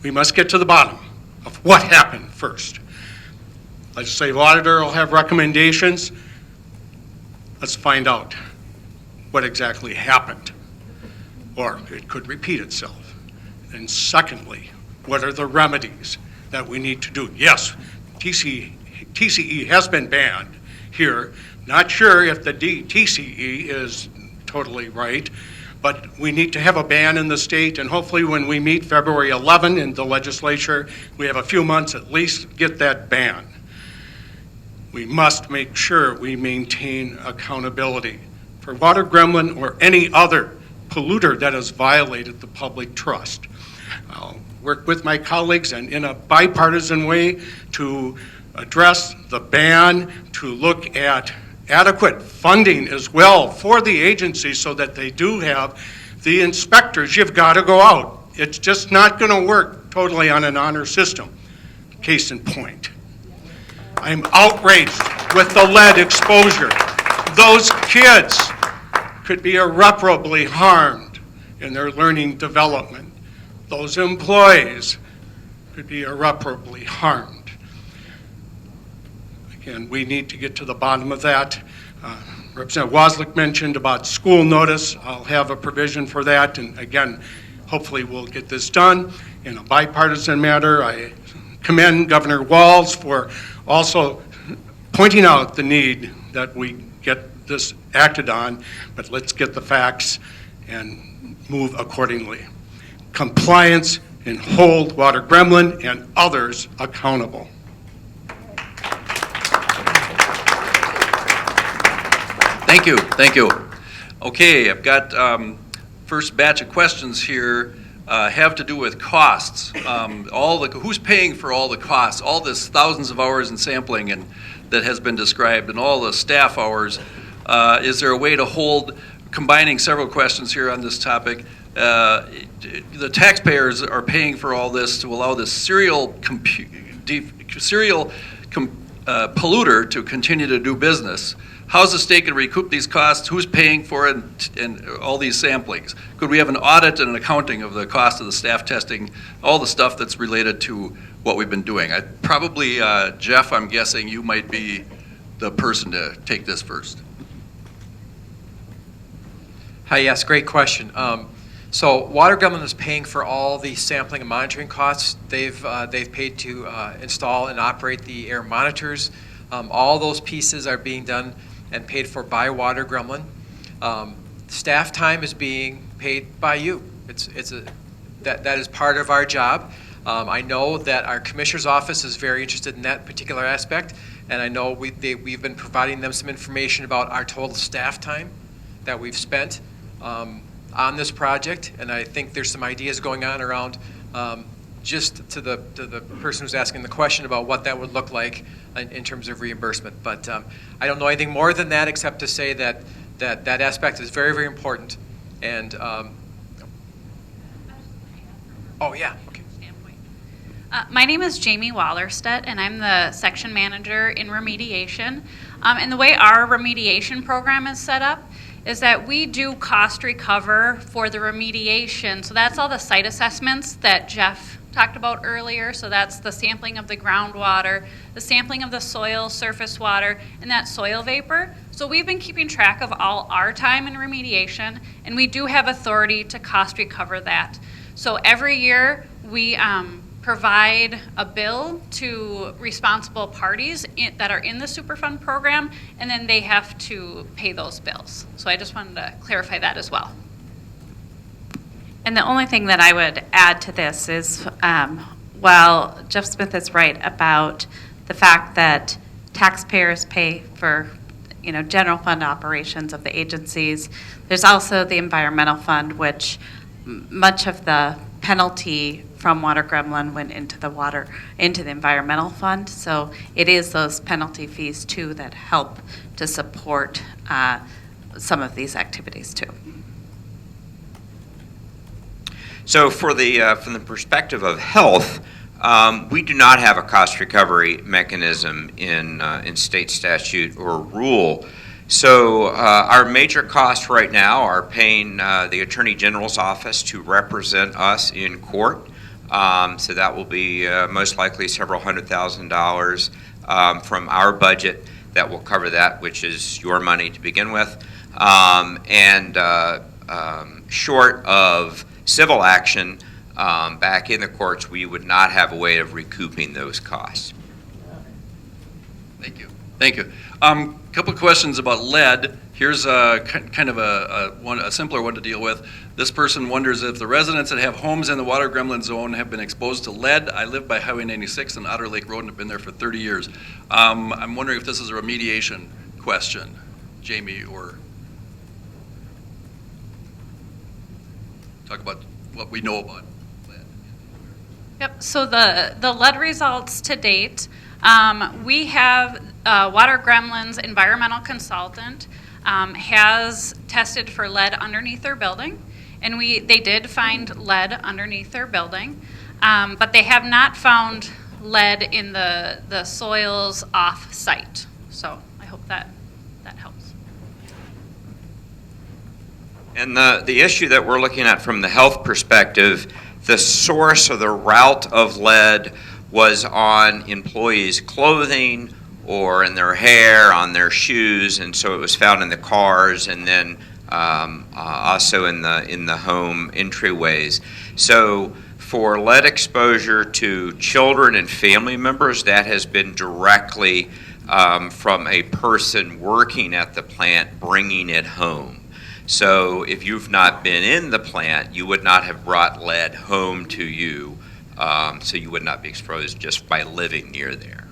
We must get to the bottom of what happened first. Legislative Auditor will have recommendations. Let's find out what exactly happened, or it could repeat itself. And secondly, what are the remedies that we need to do? Yes, TCE has been banned here. Not sure if the TCE is totally right, but we need to have a ban in the state, and hopefully when we meet February 11 in the legislature, we have a few months at least to get that ban. We must make sure we maintain accountability for water gremlin or any other polluter that has violated the public trust. I'll work with my colleagues and in a bipartisan way to address the ban, to look at adequate funding as well for the agency so that they do have the inspectors. You've got to go out. It's just not going to work totally on an honor system. Case in point. I'm outraged with the lead exposure. Those kids could be irreparably harmed in their learning development. Those employees could be irreparably harmed. Again, we need to get to the bottom of that. Representative Waslick mentioned about school notice. I'll have a provision for that, and again, hopefully we'll get this done in a bipartisan matter. I commend Governor Walz for also pointing out the need that we get this acted on, but let's get the facts and move accordingly. Compliance and hold Water Gremlin and others accountable. Thank you, thank you. Okay, I've got first batch of questions here have to do with costs. Who's paying for all the costs, all this thousands of hours in sampling and that has been described, and all the staff hours. Is there a way to hold, combining several questions here on this topic, the taxpayers are paying for all this to allow this serial polluter to continue to do business. How's the state going to recoup these costs? Who's paying for it and all these samplings? Could we have an audit and an accounting of the cost of the staff testing, all the stuff that's related to what we've been doing? Probably, Jeff, I'm guessing you might be the person to take this first. Hi, yes, great question. So Water Gremlin is paying for all the sampling and monitoring costs. They've paid to install and operate the air monitors. All those pieces are being done and paid for by Water Gremlin. Staff time is being paid by you. That is part of our job. I know that our commissioner's office is very interested in that particular aspect, and I know we've been providing them some information about our total staff time that we've spent on this project, and I think there's some ideas going on around just to the person who's asking the question about what that would look like in terms of reimbursement. But I don't know anything more than that except to say that aspect is very, very important. And oh yeah, okay. My name is Jamie Wallerstedt, and I'm the section manager in remediation. And the way our remediation program is set up is that we do cost recover for the remediation. So that's all the site assessments that Jeff talked about earlier. So that's the sampling of the groundwater, the sampling of the soil, surface water, and that soil vapor. So we've been keeping track of all our time in remediation, and we do have authority to cost recover that. So every year we provide a bill to responsible parties that are in the Superfund program, and then they have to pay those bills. So I just wanted to clarify that as well. And the only thing that I would add to this is, while Jeff Smith is right about the fact that taxpayers pay for general fund operations of the agencies, there's also the environmental fund, which much of the penalty from Water Gremlin went into the environmental fund. So it is those penalty fees too that help to support some of these activities too. So from the perspective of health, we do not have a cost recovery mechanism in state statute or rule. So our major costs right now are paying the Attorney General's office to represent us in court. So that will be most likely several $100,000 from our budget that will cover that, which is your money to begin with. And short of civil action back in the courts, we would not have a way of recouping those costs. Thank you. Thank you. Couple questions about lead. Here's a kind of a simpler one to deal with. This person wonders if the residents that have homes in the Water Gremlin zone have been exposed to lead. I live by Highway 96 and Otter Lake Road and have been there for 30 years. I'm wondering if this is a remediation question, Jamie, or talk about what we know about lead. Yep, so the lead results to date, we have Water Gremlin's environmental consultant has tested for lead underneath their building, and they did find lead underneath their building, but they have not found lead in the soils off-site. So I hope that helps. And the issue that we're looking at from the health perspective, the source or the route of lead was on employees' clothing or in their hair, on their shoes, and so it was found in the cars and then also in the home entryways. So for lead exposure to children and family members, that has been directly from a person working at the plant bringing it home. So if you've not been in the plant, you would not have brought lead home to you, so you would not be exposed just by living near there.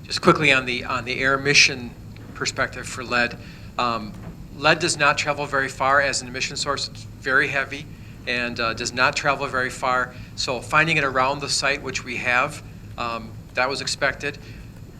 Just quickly on the air emission perspective for lead, lead does not travel very far as an emission source. It's very heavy and does not travel very far. So finding it around the site, which we have, that was expected.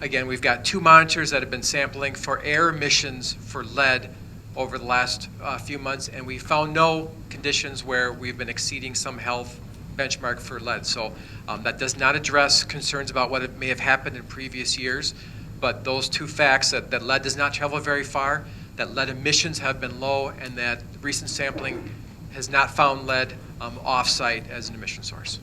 Again, we've got 2 monitors that have been sampling for air emissions for lead over the last few months, and we found no conditions where we've been exceeding some health benchmark for lead. So that does not address concerns about what may have happened in previous years, but those 2 facts, that lead does not travel very far, that lead emissions have been low, and that recent sampling has not found lead off-site as an emission source.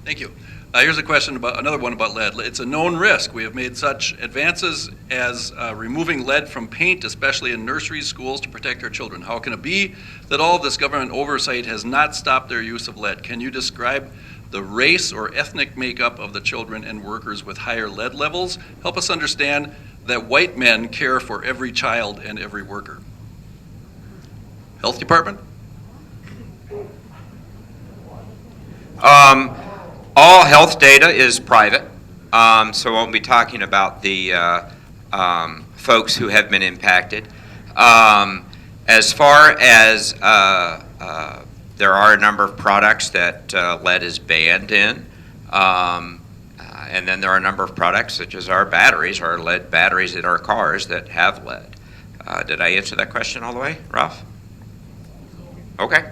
Thank you. Here's a question about another one about lead. It's a known risk. We have made such advances as removing lead from paint, especially in nursery schools, to protect our children. How can it be that all of this government oversight has not stopped their use of lead? Can you describe the race or ethnic makeup of the children and workers with higher lead levels? Help us understand that white men care for every child and every worker. Health Department? All health data is private, so I won't be talking about the folks who have been impacted. As far as there are a number of products that lead is banned in, and then there are a number of products such as our batteries, our lead batteries in our cars that have lead. Did I answer that question all the way, Ralph? Okay.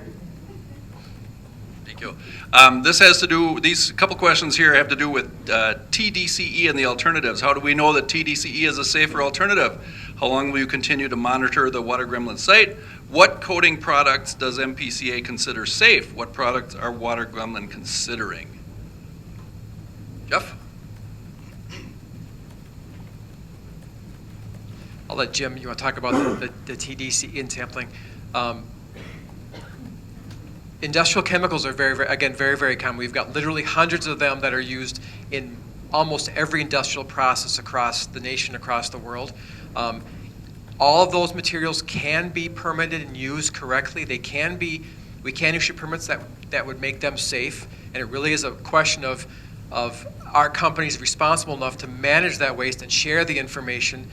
Thank you. This has to do, these couple questions here have to do with TDCE and the alternatives. How do we know that TDCE is a safer alternative? How long will you continue to monitor the Water Gremlin site? What coating products does MPCA consider safe? What products are Water Gremlin considering? Jeff? I'll let Jim, you want to talk about the TDC in sampling. Industrial chemicals are very common. We've got literally hundreds of them that are used in almost every industrial process across the nation, across the world. All of those materials can be permitted and used correctly. We can issue permits that would make them safe, and it really is a question of our companies responsible enough to manage that waste and share the information.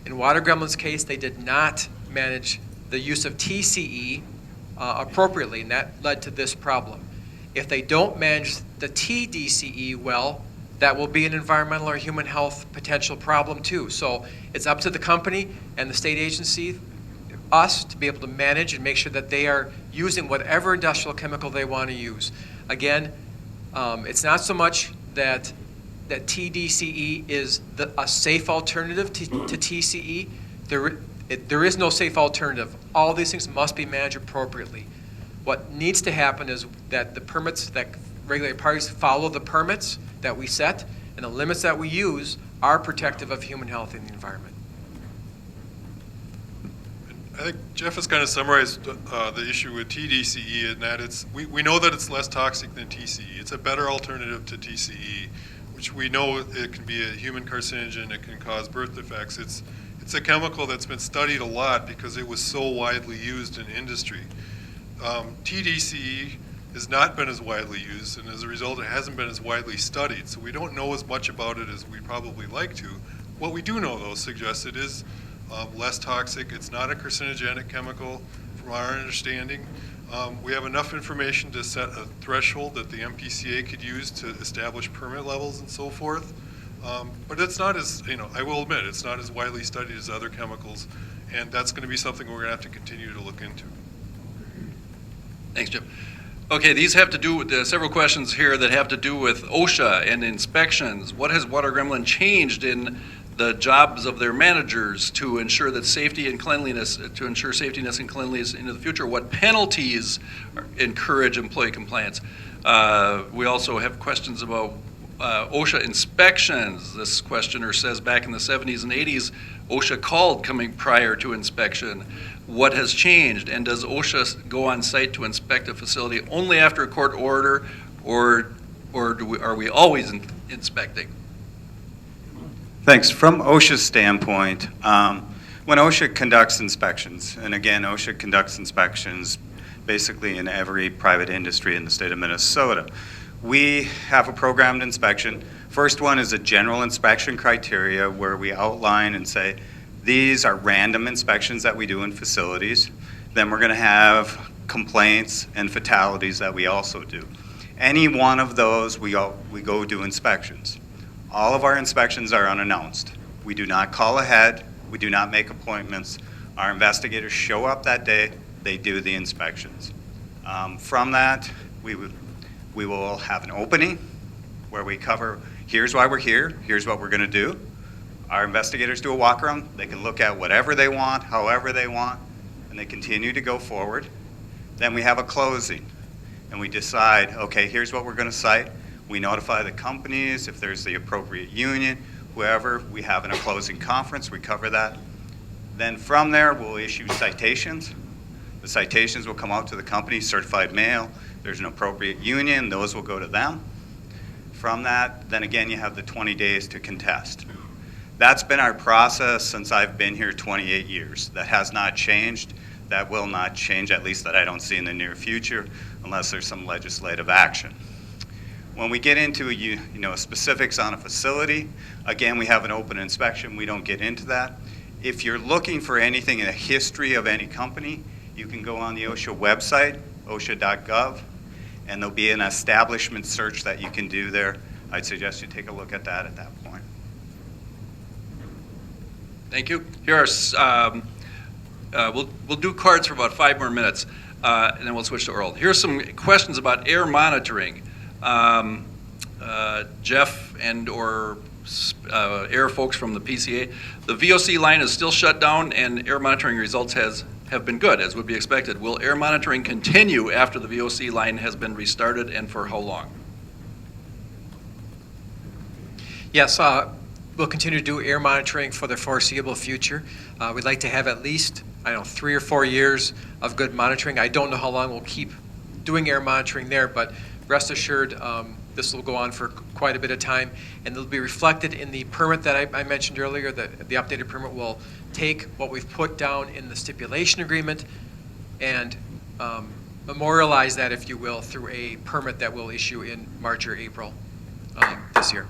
In Water Gremlin's case, they did not manage the use of TCE appropriately, and that led to this problem. If they don't manage the TDCE well, that will be an environmental or human health potential problem too. So it's up to the company and the state agency, us, to be able to manage and make sure that they are using whatever industrial chemical they want to use. Again, it's not so much that TDCE is a safe alternative to TCE. There is no safe alternative. All these things must be managed appropriately. What needs to happen is that the permits, that regulatory parties follow the permits that we set, and the limits that we use are protective of human health and the environment. I think Jeff has kind of summarized the issue with TDCE in that we know that it's less toxic than TCE. It's a better alternative to TCE, which we know it can be a human carcinogen. It can cause birth defects. It's a chemical that's been studied a lot because it was so widely used in industry. TDCE has not been as widely used, and as a result, it hasn't been as widely studied. So we don't know as much about it as we'd probably like to. What we do know, though, suggests it is less toxic. It's not a carcinogenic chemical, from our understanding. We have enough information to set a threshold that the MPCA could use to establish permit levels and so forth. But it's not as, I will admit, it's not as widely studied as other chemicals, and that's going to be something we're going to have to continue to look into. Thanks, Jim. Okay, these have to do with several questions here that have to do with OSHA and inspections. What has Water Gremlin changed in the jobs of their managers to ensure that safety and cleanliness, to ensure safetyness and cleanliness into the future? What penalties encourage employee compliance? We also have questions about OSHA inspections. This questioner says back in the 70s and 80s, OSHA called coming prior to inspection. What has changed? And does OSHA go on site to inspect a facility only after a court order, or are we always inspecting? Thanks. From OSHA's standpoint, when OSHA conducts inspections, and again, OSHA conducts inspections basically in every private industry in the state of Minnesota, we have a programmed inspection. First one is a general inspection criteria where we outline and say, these are random inspections that we do in facilities. Then we're going to have complaints and fatalities that we also do. Any one of those, we go do inspections. All of our inspections are unannounced. We do not call ahead. We do not make appointments. Our investigators show up that day. They do the inspections. From that, we will have an opening where we cover, here's why we're here, here's what we're going to do. Our investigators do a walk around. They can look at whatever they want, however they want, and they continue to go forward. Then we have a closing, and we decide, okay, here's what we're going to cite. We notify the companies, if there's the appropriate union, whoever, we have in a closing conference, we cover that. Then from there, we'll issue citations. The citations will come out to the company, certified mail. There's an appropriate union, those will go to them. From that, then again, you have the 20 days to contest. That's been our process since I've been here 28 years. That has not changed. That will not change, at least that I don't see in the near future, unless there's some legislative action. When we get into specifics on a facility, again, we have an open inspection. We don't get into that. If you're looking for anything in a history of any company, you can go on the OSHA website, osha.gov, and there'll be an establishment search that you can do there. I'd suggest you take a look at that point. Thank you. Here are, we'll do cards for about 5 more minutes, and then we'll switch to oral. Here's some questions about air monitoring. Jeff and/or air folks from the PCA. The VOC line is still shut down, and air monitoring results have been good, as would be expected. Will air monitoring continue after the VOC line has been restarted, and for how long? Yes, we'll continue to do air monitoring for the foreseeable future. We'd like to have at least, 3 or 4 years of good monitoring. I don't know how long we'll keep doing air monitoring there, but rest assured, this will go on for quite a bit of time, and it'll be reflected in the permit that I mentioned earlier. The updated permit will take what we've put down in the stipulation agreement and memorialize that, if you will, through a permit that we'll issue in March or April this year.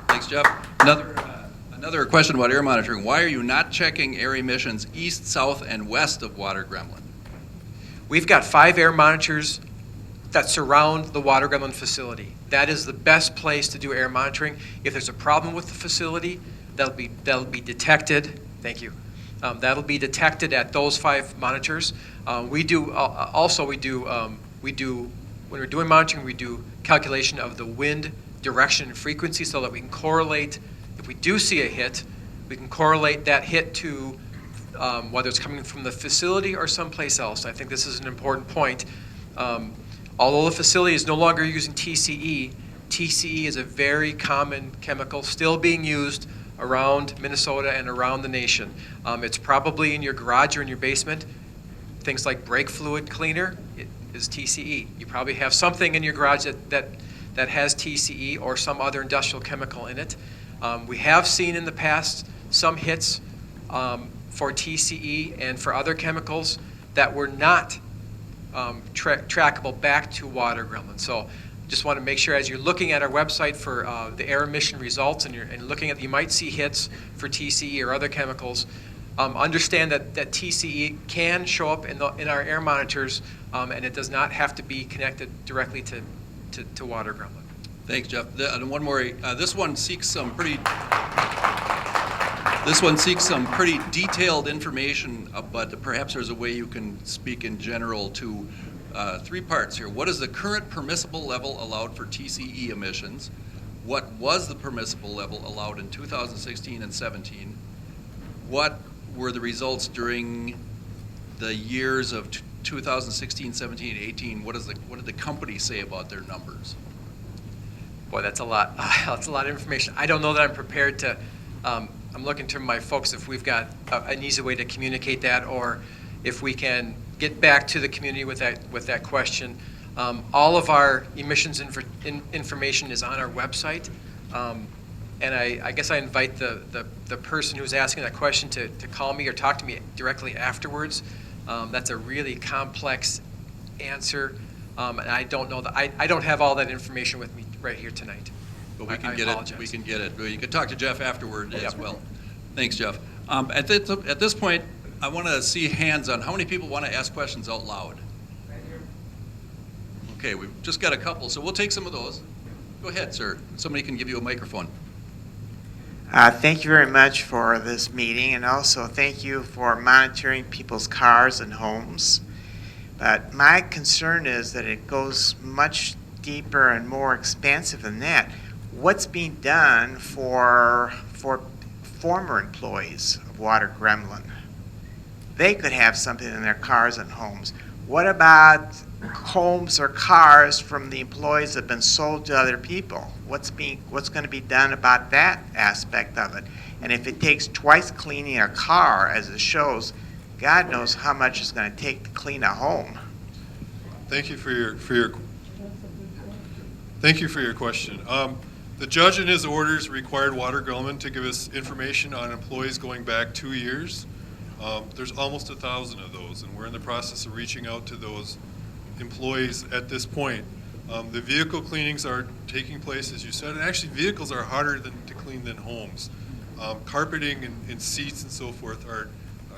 Thanks, Jeff. Another question about air monitoring. Why are you not checking air emissions east, south, and west of Water Gremlin? We've got 5 air monitors that surround the Water Gremlin facility. That is the best place to do air monitoring. If there's a problem with the facility, that'll be detected. Thank you. That'll be detected at those 5 monitors. When we're doing monitoring, we do calculation of the wind direction and frequency, so that we can correlate. If we do see a hit, we can correlate that hit to whether it's coming from the facility or someplace else. I think this is an important point. Although the facility is no longer using TCE, TCE is a very common chemical still being used around Minnesota and around the nation. It's probably in your garage or in your basement. Things like brake fluid cleaner is TCE. You probably have something in your garage that has TCE or some other industrial chemical in it. We have seen in the past some hits for TCE and for other chemicals that were not trackable back to Water Gremlin. So just want to make sure, as you're looking at our website for the air emission results, and looking at, you might see hits for TCE or other chemicals, understand that TCE can show up in our air monitors, and it does not have to be connected directly to Water Gremlin. Thanks, Jeff. And one more. This one seeks some pretty detailed information, but perhaps there's a way you can speak in general to 3 parts here. What is the current permissible level allowed for TCE emissions? What was the permissible level allowed in 2016 and 17? What were the results during the years of 2016, 17, 18? What did the company say about their numbers? Boy, that's a lot. That's a lot of information. I don't know that I'm prepared to. I'm looking to my folks if we've got an easy way to communicate that, or if we can get back to the community with that question. All of our emissions information is on our website, and I guess I invite the person who's asking that question to call me or talk to me directly afterwards. That's a really complex answer, and I don't know that I don't have all that information with me right here tonight. But we can get apologize. it. We can get it. You can talk to Jeff afterward as well. Thanks, Jeff. At this point, I want to see hands on how many people want to ask questions out loud. Right here. Okay, we've just got a couple, so we'll take some of those. Go ahead, sir. Somebody can give you a microphone. Thank you very much for this meeting, and also thank you for monitoring people's cars and homes. But my concern is that it goes much deeper and more expansive than that. What's being done for former employees of Water Gremlin? They could have something in their cars and homes. What about homes or cars from the employees that have been sold to other people? What's going to be done about that aspect of it? And if it takes twice cleaning a car, as it shows, God knows how much it's going to take to clean a home. Thank you for your question. The judge in his orders required Water Gremlin to give us information on employees going back 2 years. There's almost 1,000 of those, and we're in the process of reaching out to those employees at this point. The vehicle cleanings are taking place, as you said, and actually vehicles are harder to clean than homes. Carpeting and seats and so forth are,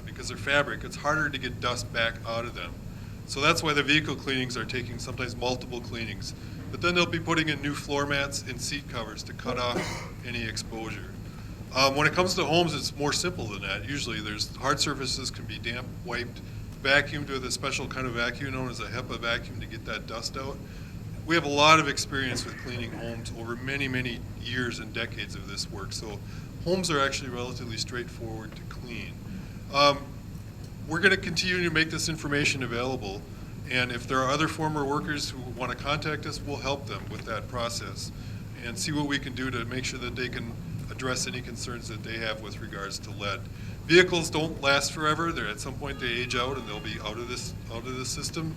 because they're fabric, it's harder to get dust back out of them. So that's why the vehicle cleanings are taking sometimes multiple cleanings. But then they'll be putting in new floor mats and seat covers to cut off any exposure. When it comes to homes, it's more simple than that. Usually there's hard surfaces can be damp, wiped, vacuumed with a special kind of vacuum known as a HEPA vacuum to get that dust out. We have a lot of experience with cleaning homes over many, many years and decades of this work. So homes are actually relatively straightforward to clean. We're going to continue to make this information available. And if there are other former workers who want to contact us, we'll help them with that process and see what we can do to make sure that they can address any concerns that they have with regards to lead. Vehicles don't last forever. They're at some point they age out and they'll be out of this system.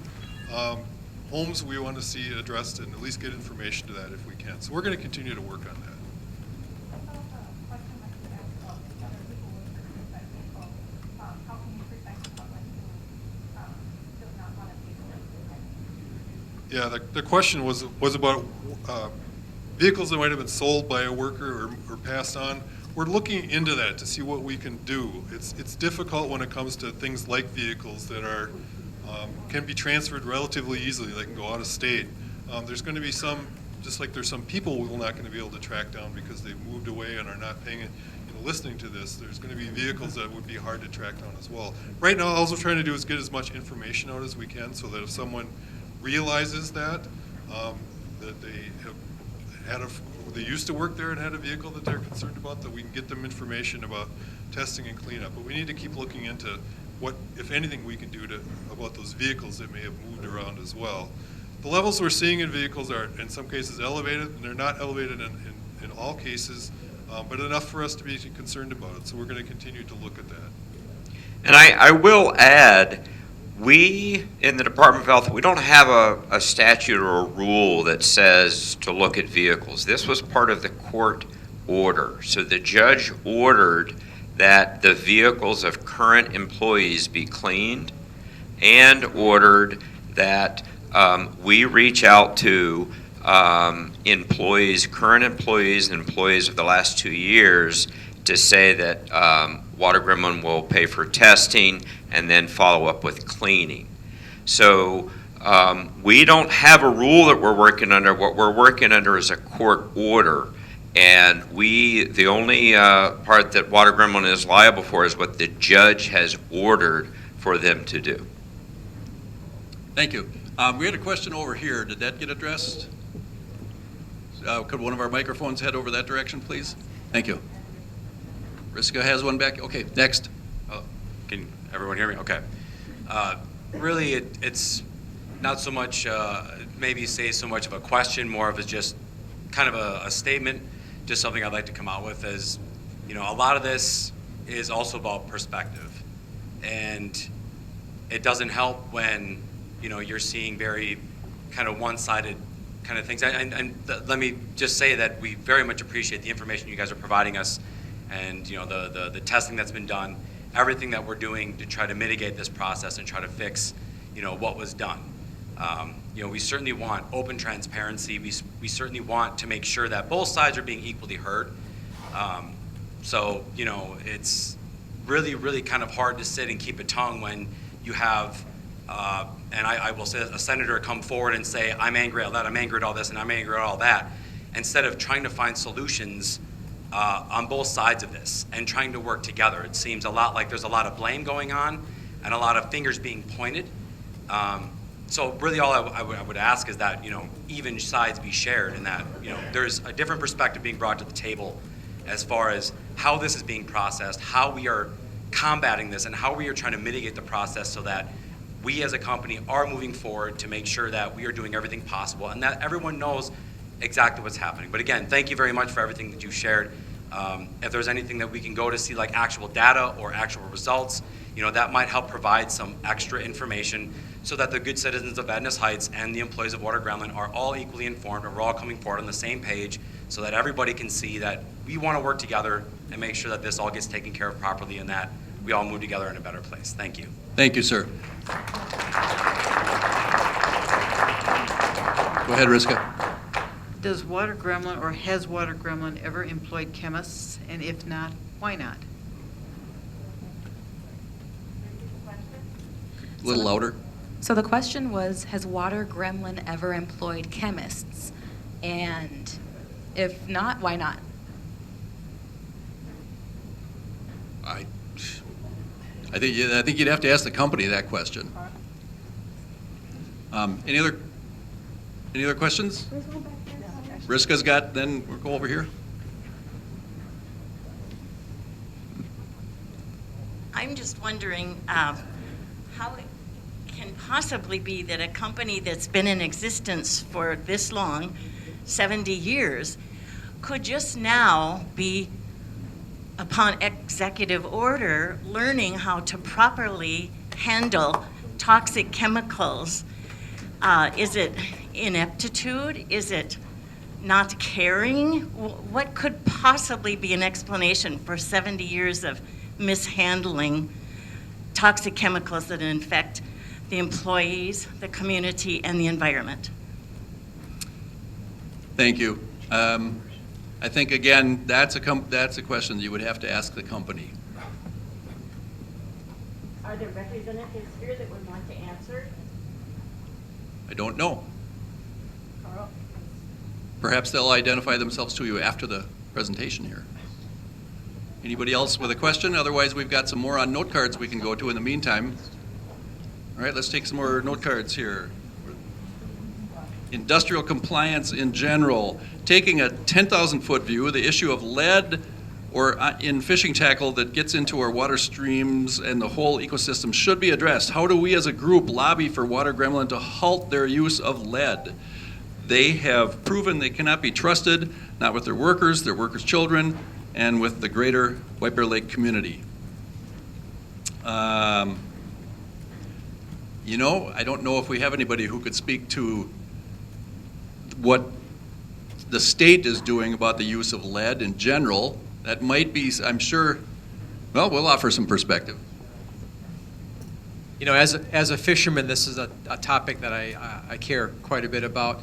Homes we want to see addressed and at least get information to that if we can. So we're going to continue to work on that. Yeah, the question was about vehicles that might have been sold by a worker or passed on. We're looking into that to see what we can do. It's difficult when it comes to things like vehicles that are can be transferred relatively easily. They can go out of state. There's going to be some, just like there's some people we're not going to be able to track down because they've moved away and are not paying it. Listening to this, there's going to be vehicles that would be hard to track down as well. Right now, all we're trying to do is get as much information out as we can so that if someone realizes that they have had they used to work there and had a vehicle that they're concerned about, that we can get them information about testing and cleanup. But we need to keep looking into what, if anything, we can do about those vehicles that may have moved around as well. The levels we're seeing in vehicles are, in some cases, elevated, and they're not elevated in all cases, but enough for us to be concerned about it. So we're going to continue to look at that. And I will add, we in the Department of Health, we don't have a statute or a rule that says to look at vehicles. This was part of the court order. So the judge ordered that the vehicles of current employees be cleaned and ordered that we reach out to employees, current employees and employees of the last 2 years to say that Water Gremlin will pay for testing and then follow up with cleaning. So we don't have a rule that we're working under. What we're working under is a court order. And the only part that Water Gremlin is liable for is what the judge has ordered for them to do. Thank you. We had a question over here. Did that get addressed? Could one of our microphones head over that direction, please? Thank you. Riska has one back. Okay, next. Can everyone hear me? Okay. Really, it's not so much, maybe say so much of a question, more of a just kind of a statement, just something I'd like to come out with is, you know, a lot of this is also about perspective. And it doesn't help when, you know, you're seeing very kind of one-sided kind of things. And let me just say that we very much appreciate the information you guys are providing us and, you know, the testing that's been done, everything that we're doing to try to mitigate this process and try to fix, you know, what was done. You know, we certainly want open transparency. We certainly want to make sure that both sides are being equally heard. So, you know, it's really, really kind of hard to sit and keep a tongue when you have, and I will say, a senator come forward and say, I'm angry at that, I'm angry at all this, and I'm angry at all that, instead of trying to find solutions on both sides of this and trying to work together. It seems a lot like there's a lot of blame going on and a lot of fingers being pointed. So really all I would ask is that, you know, even sides be shared and that, you know, there's a different perspective being brought to the table as far as how this is being processed, how we are combating this, and how we are trying to mitigate the process so that we as a company are moving forward to make sure that we are doing everything possible and that everyone knows exactly what's happening. But again, thank you very much for everything that you shared. If there's anything that we can go to see like actual data or actual results, that might help provide some extra information so that the good citizens of Vadnais Heights and the employees of Water Gremlin are all equally informed, and we're all coming forward on the same page so that everybody can see that we want to work together and make sure that this all gets taken care of properly and that we all move together in a better place. Thank you. Thank you, sir. Go ahead, Riska. Does Water Gremlin or has Water Gremlin ever employed chemists? And if not, why not? A little louder. So the question was, has Water Gremlin ever employed chemists? And if not, why not? I think you'd have to ask the company that question. Any other questions? Riska's got, then we'll go over here. I'm just wondering how it can possibly be that a company that's been in existence for this long, 70 years, could just now be, upon executive order, learning how to properly handle toxic chemicals. Is it ineptitude? Is it not caring? What could possibly be an explanation for 70 years of mishandling toxic chemicals that infect the employees, the community, and the environment? Thank you. I think, again, that's a question you would have to ask the company. Are there representatives here that would want to answer? I don't know. Carl? Perhaps they'll identify themselves to you after the presentation here. Anybody else with a question? Otherwise, we've got some more on note cards we can go to in the meantime. All right, let's take some more note cards here. Industrial compliance in general. Taking a 10,000-foot view, the issue of lead or in fishing tackle that gets into our water streams and the whole ecosystem should be addressed. How do we as a group lobby for Water Gremlin to halt their use of lead? They have proven they cannot be trusted, not with their workers' children, and with the greater White Bear Lake community. I don't know if we have anybody who could speak to what the state is doing about the use of lead in general. That might be, I'm sure, well, we'll offer some perspective. As a fisherman, this is a topic that I care quite a bit about.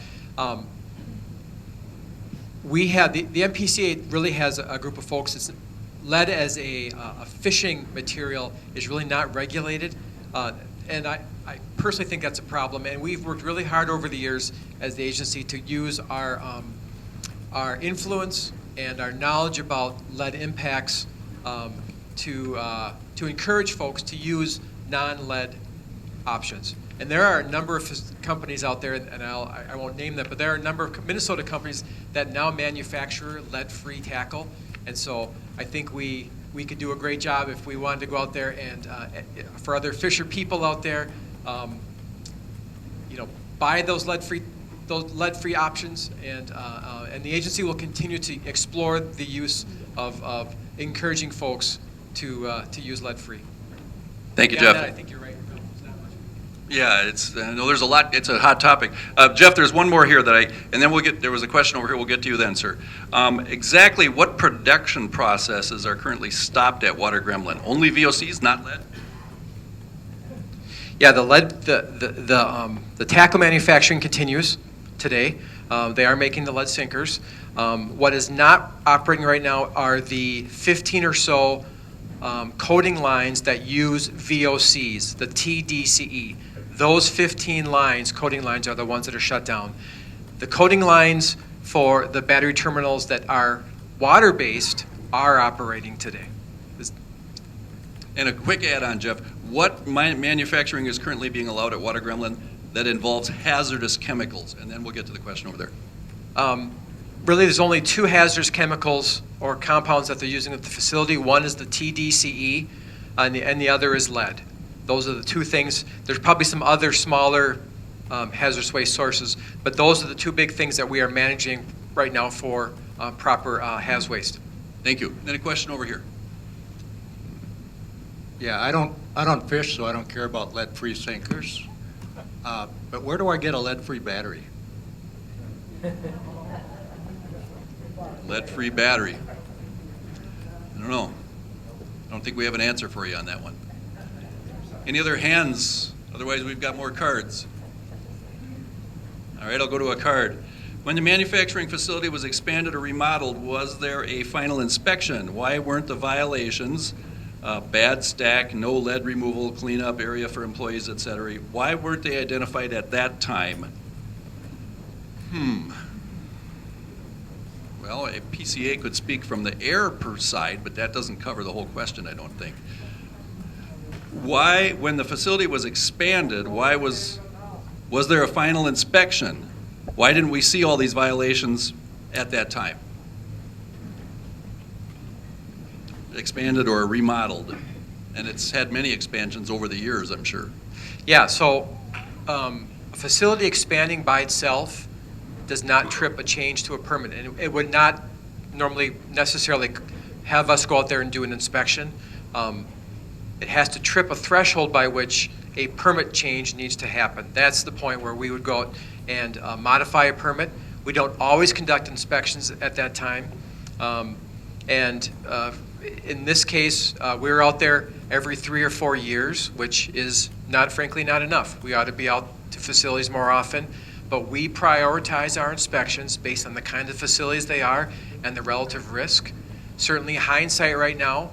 We have, the MPCA really has a group of folks. It's lead as a fishing material is really not regulated. And I personally think that's a problem. And we've worked really hard over the years as the agency to use our influence and our knowledge about lead impacts to encourage folks to use non-lead options. And there are a number of companies out there, and I won't name them, but there are a number of Minnesota companies that now manufacture lead-free tackle. And so I think we could do a great job if we wanted to go out there and, for other fisher people out there, buy those lead-free options, and the agency will continue to explore the use of encouraging folks to use lead-free. Thank you, Beyond Jeff. that, I think you're right. There's not much. Yeah, I know there's a lot. It's a hot topic. Jeff, there's one more here and then there was a question over here. We'll get to you then, sir. Exactly what production processes are currently stopped at Water Gremlin? Only VOCs, not lead? Yeah, the tackle manufacturing continues today. They are making the lead sinkers. What is not operating right now are the 15 or so coating lines that use VOCs, the TDCE. Those 15 coating lines are the ones that are shut down. The coating lines for the battery terminals that are water-based are operating today. And a quick add-on, Jeff. What manufacturing is currently being allowed at Water Gremlin that involves hazardous chemicals? And then we'll get to the question over there. Really, there's only two hazardous chemicals or compounds that they're using at the facility. One is the TDCE, and the other is lead. Those are the two things. There's probably some other smaller hazardous waste sources, but those are the two big things that we are managing right now for proper haz waste. Thank you. Then a question over here. Yeah, I don't fish, so I don't care about lead-free sinkers. But where do I get a lead-free battery? Lead-free battery. I don't know. I don't think we have an answer for you on that one. Any other hands? Otherwise, we've got more cards. All right, I'll go to a card. When the manufacturing facility was expanded or remodeled, was there a final inspection? Why weren't the violations, bad stack, no lead removal, cleanup area for employees, et cetera, why weren't they identified at that time? Well, a PCA could speak from the air per side, but that doesn't cover the whole question, I don't think. Why, when the facility was expanded, why was there a final inspection? Why didn't we see all these violations at that time? Expanded or remodeled, and it's had many expansions over the years, I'm sure. Yeah, so a facility expanding by itself does not trip a change to a permit, and it would not normally necessarily have us go out there and do an inspection. It has to trip a threshold by which a permit change needs to happen. That's the point where we would go out and modify a permit. We don't always conduct inspections at that time. In this case, we're out there every 3 or 4 years, which is frankly not enough. We ought to be out to facilities more often, but we prioritize our inspections based on the kind of facilities they are and the relative risk. Certainly hindsight right now,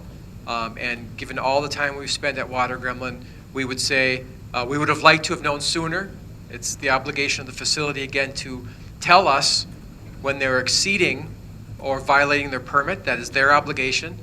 and given all the time we've spent at Water Gremlin, we would say we would have liked to have known sooner. It's the obligation of the facility, again, to tell us when they're exceeding or violating their permit. That is their obligation.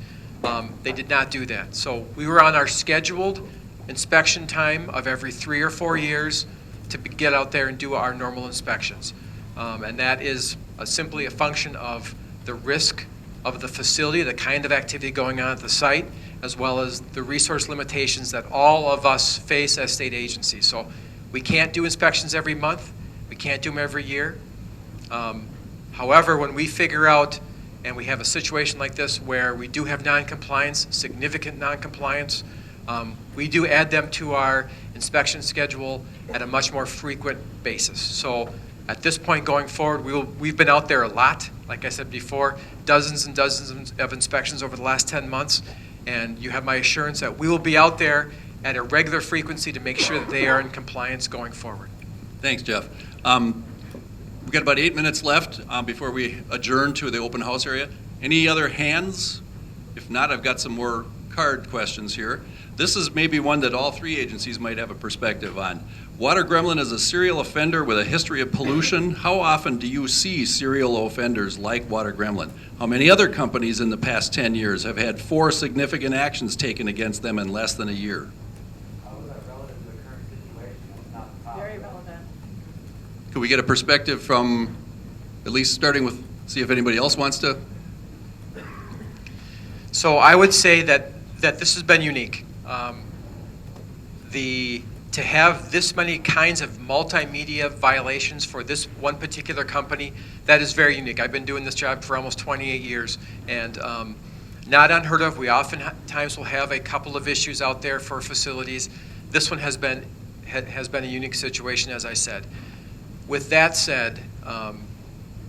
They did not do that. So we were on our scheduled inspection time of every 3 or 4 years to get out there and do our normal inspections. And that is simply a function of the risk of the facility, the kind of activity going on at the site, as well as the resource limitations that all of us face as state agencies. So we can't do inspections every month. We can't do them every year. However, when we figure out and we have a situation like this where we do have non-compliance, significant non-compliance, we do add them to our inspection schedule at a much more frequent basis. So at this point going forward, we've been out there a lot. Like I said before, dozens and dozens of inspections over the last 10 months. And you have my assurance that we will be out there at a regular frequency to make sure that they are in compliance going forward. Thanks, Jeff. We've got about 8 minutes left before we adjourn to the open house area. Any other hands? If not, I've got some more card questions here. This is maybe one that all 3 agencies might have a perspective on. Water Gremlin is a serial offender with a history of pollution. How often do you see serial offenders like Water Gremlin? How many other companies in the past 10 years have had 4 significant actions taken against them in less than a year? Very relevant. Could we get a perspective from, at least starting with, see if anybody else wants to? So I would say that this has been unique. To have this many kinds of multimedia violations for this one particular company, that is very unique. I've been doing this job for almost 28 years, and not unheard of. We oftentimes will have a couple of issues out there for facilities. This one has been a unique situation, as I said. With that said,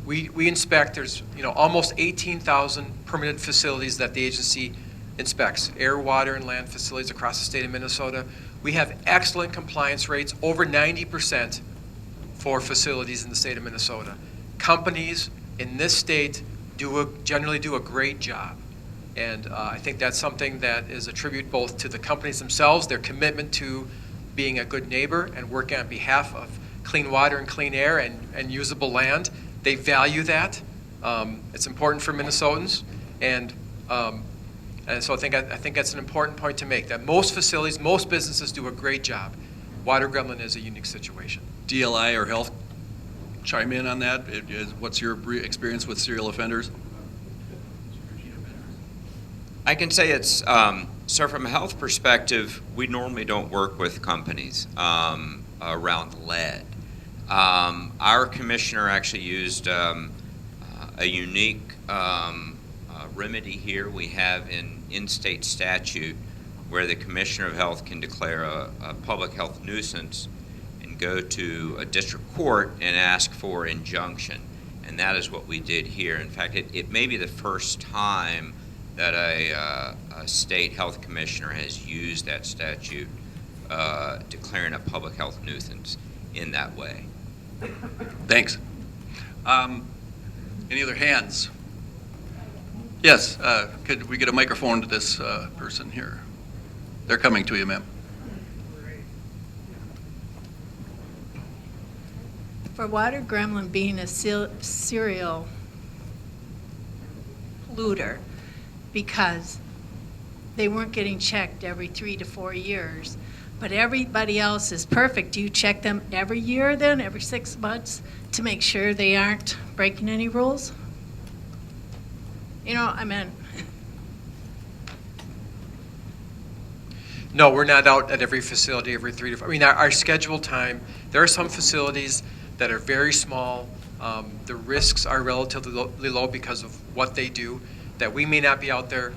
we inspect. There's almost 18,000 permitted facilities that the agency inspects, air, water, and land facilities across the state of Minnesota. We have excellent compliance rates, over 90% for facilities in the state of Minnesota. Companies in this state generally do a great job. And I think that's something that is a tribute both to the companies themselves, their commitment to being a good neighbor and working on behalf of clean water and clean air and usable land. They value that. It's important for Minnesotans. And so I think that's an important point to make, that most facilities, most businesses do a great job. Water Gremlin is a unique situation. DLI or health chime in on that? What's your experience with serial offenders? I can say it's So from a health perspective, we normally don't work with companies around lead. Our commissioner actually used a unique remedy here we have in in-state statute where the Commissioner of Health can declare a public health nuisance and go to a district court and ask for injunction. And that is what we did here. In fact, it may be the first time that a state health commissioner has used that statute declaring a public health nuisance in that way. Thanks. Any other hands? Yes, could we get a microphone to this person here? They're coming to you, ma'am. For Water Gremlin being a serial polluter, because they weren't getting checked every 3 to 4 years, but everybody else is perfect. Do you check them every year then, every 6 months, to make sure they aren't breaking any rules? You know, I mean... No, we're not out at every facility every 3 to 4. I mean, our scheduled time, there are some facilities that are very small. The risks are relatively low because of what they do, that we may not be out there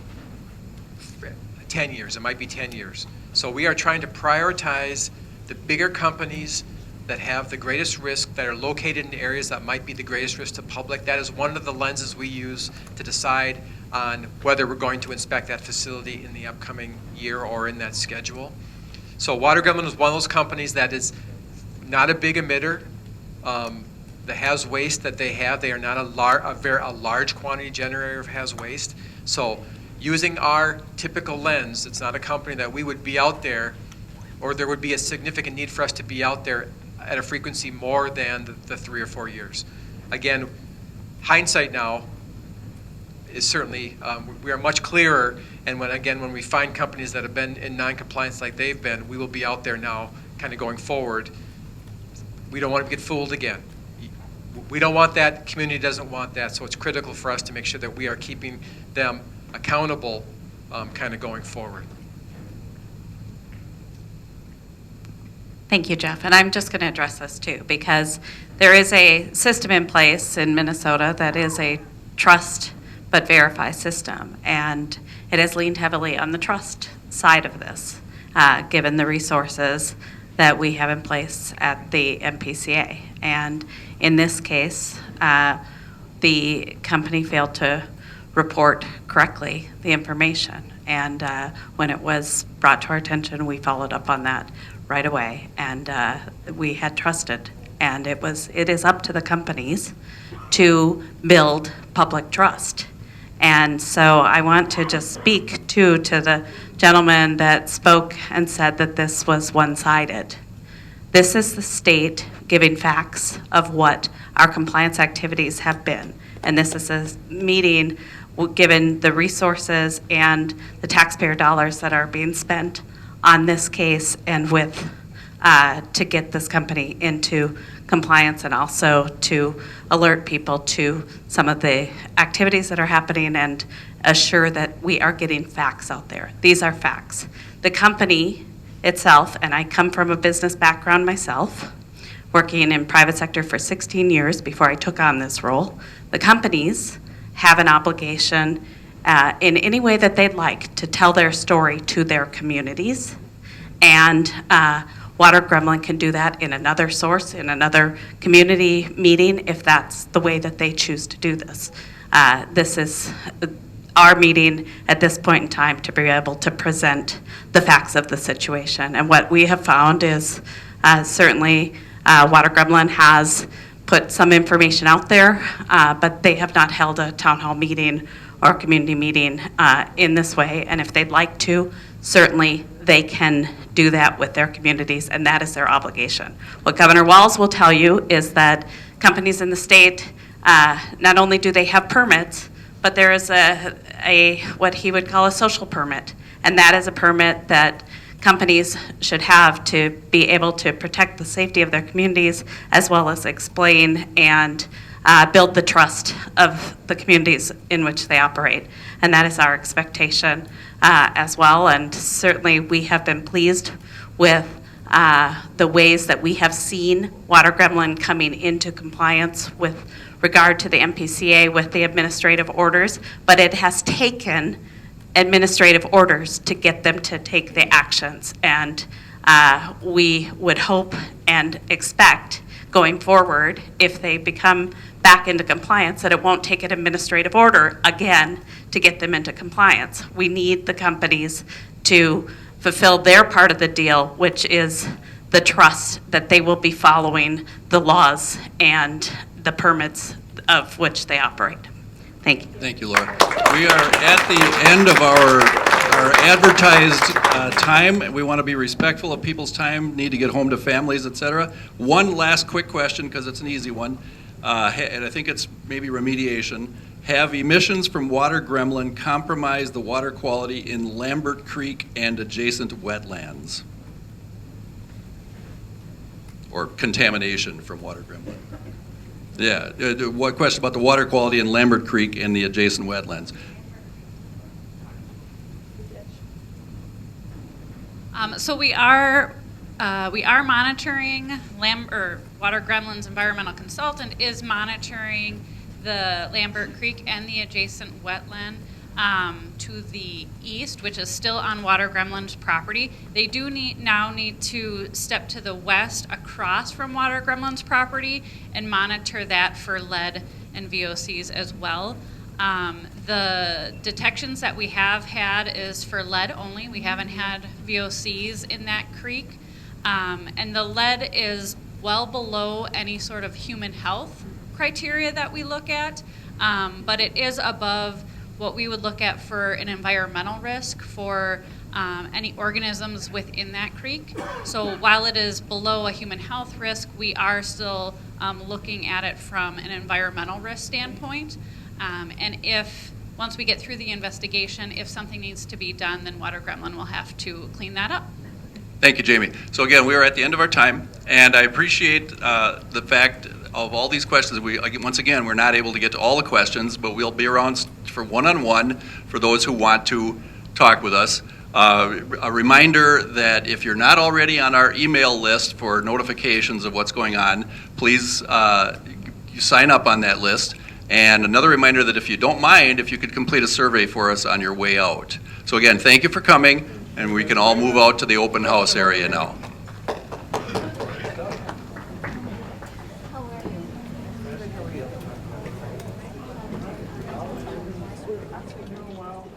for 10 years. It might be 10 years. So we are trying to prioritize the bigger companies that have the greatest risk, that are located in areas that might be the greatest risk to public. That is one of the lenses we use to decide on whether we're going to inspect that facility in the upcoming year or in that schedule. So Water Gremlin is one of those companies that is not a big emitter. The haz waste that they have, they are not a large quantity generator of haz waste. So using our typical lens, it's not a company that we would be out there, or there would be a significant need for us to be out there at a frequency more than the 3 or 4 years. Again, hindsight now is certainly, we are much clearer, and when we find companies that have been in non-compliance like they've been, we will be out there now kind of going forward. We don't want to get fooled again. We don't want that, community doesn't want that, so it's critical for us to make sure that we are keeping them accountable kind of going forward. Thank you, Jeff. And I'm just going to address this too, because there is a system in place in Minnesota that is a trust but verify system, and it has leaned heavily on the trust side of this, given the resources that we have in place at the MPCA. And in this case, the company failed to report correctly the information. And when it was brought to our attention, we followed up on that right away. And we had trusted. And it is up to the companies to build public trust. And so I want to just speak to the gentleman that spoke and said that this was one-sided. This is the state giving facts of what our compliance activities have been. And this is a meeting given the resources and the taxpayer dollars that are being spent on this case and with to get this company into compliance, and also to alert people to some of the activities that are happening and assure that we are getting facts out there. These are facts. The company itself, and I come from a business background myself, working in private sector for 16 years before I took on this role. The companies have an obligation in any way that they'd like to tell their story to their communities, and Water Gremlin can do that in another source, in another community meeting, if that's the way that they choose to do this. This is our meeting at this point in time to be able to present the facts of the situation. And what we have found is certainly Water Gremlin has put some information out there, but they have not held a town hall meeting or community meeting in this way. And if they'd like to, certainly they can do that with their communities, and that is their obligation. What Governor Walz will tell you is that companies in the state, not only do they have permits, but there is a what he would call a social permit, and that is a permit that companies should have to be able to protect the safety of their communities, as well as explain and build the trust of the communities in which they operate. And that is our expectation as well. And certainly we have been pleased with the ways that we have seen Water Gremlin coming into compliance with regard to the MPCA with the administrative orders, but it has taken administrative orders to get them to take the actions. And we would hope and expect going forward, if they become back into compliance, that it won't take an administrative order again to get them into compliance. We need the companies to fulfill their part of the deal, which is the trust that they will be following the laws and the permits of which they operate. Thank you. Thank you, Laura. We are at the end of our advertised time. We want to be respectful of people's time, need to get home to families, et cetera. One last quick question, because it's an easy one, and I think it's maybe remediation. Have emissions from Water Gremlin compromised the water quality in Lambert Creek and adjacent wetlands? Or contamination from Water Gremlin? Yeah, what question about the water quality in Lambert Creek and the adjacent wetlands? So we are monitoring. Water Gremlin's environmental consultant is monitoring the Lambert Creek and the adjacent wetland to the east, which is still on Water Gremlin's property. They do now need to step to the west across from Water Gremlin's property and monitor that for lead and VOCs as well. The detections that we have had is for lead only. We haven't had VOCs in that creek. And the lead is well below any sort of human health criteria that we look at, but it is above what we would look at for an environmental risk for any organisms within that creek. So while it is below a human health risk, we are still looking at it from an environmental risk standpoint. And once we get through the investigation, if something needs to be done, then Water Gremlin will have to clean that up. Thank you, Jamie. So again, we are at the end of our time, and I appreciate the fact of all these questions. Once again, we're not able to get to all the questions, but we'll be around for one-on-one for those who want to talk with us. A reminder that if you're not already on our email list for notifications of what's going on, please you sign up on that list. And another reminder that if you don't mind, if you could complete a survey for us on your way out. So again, thank you for coming, and we can all move out to the open house area now. Well.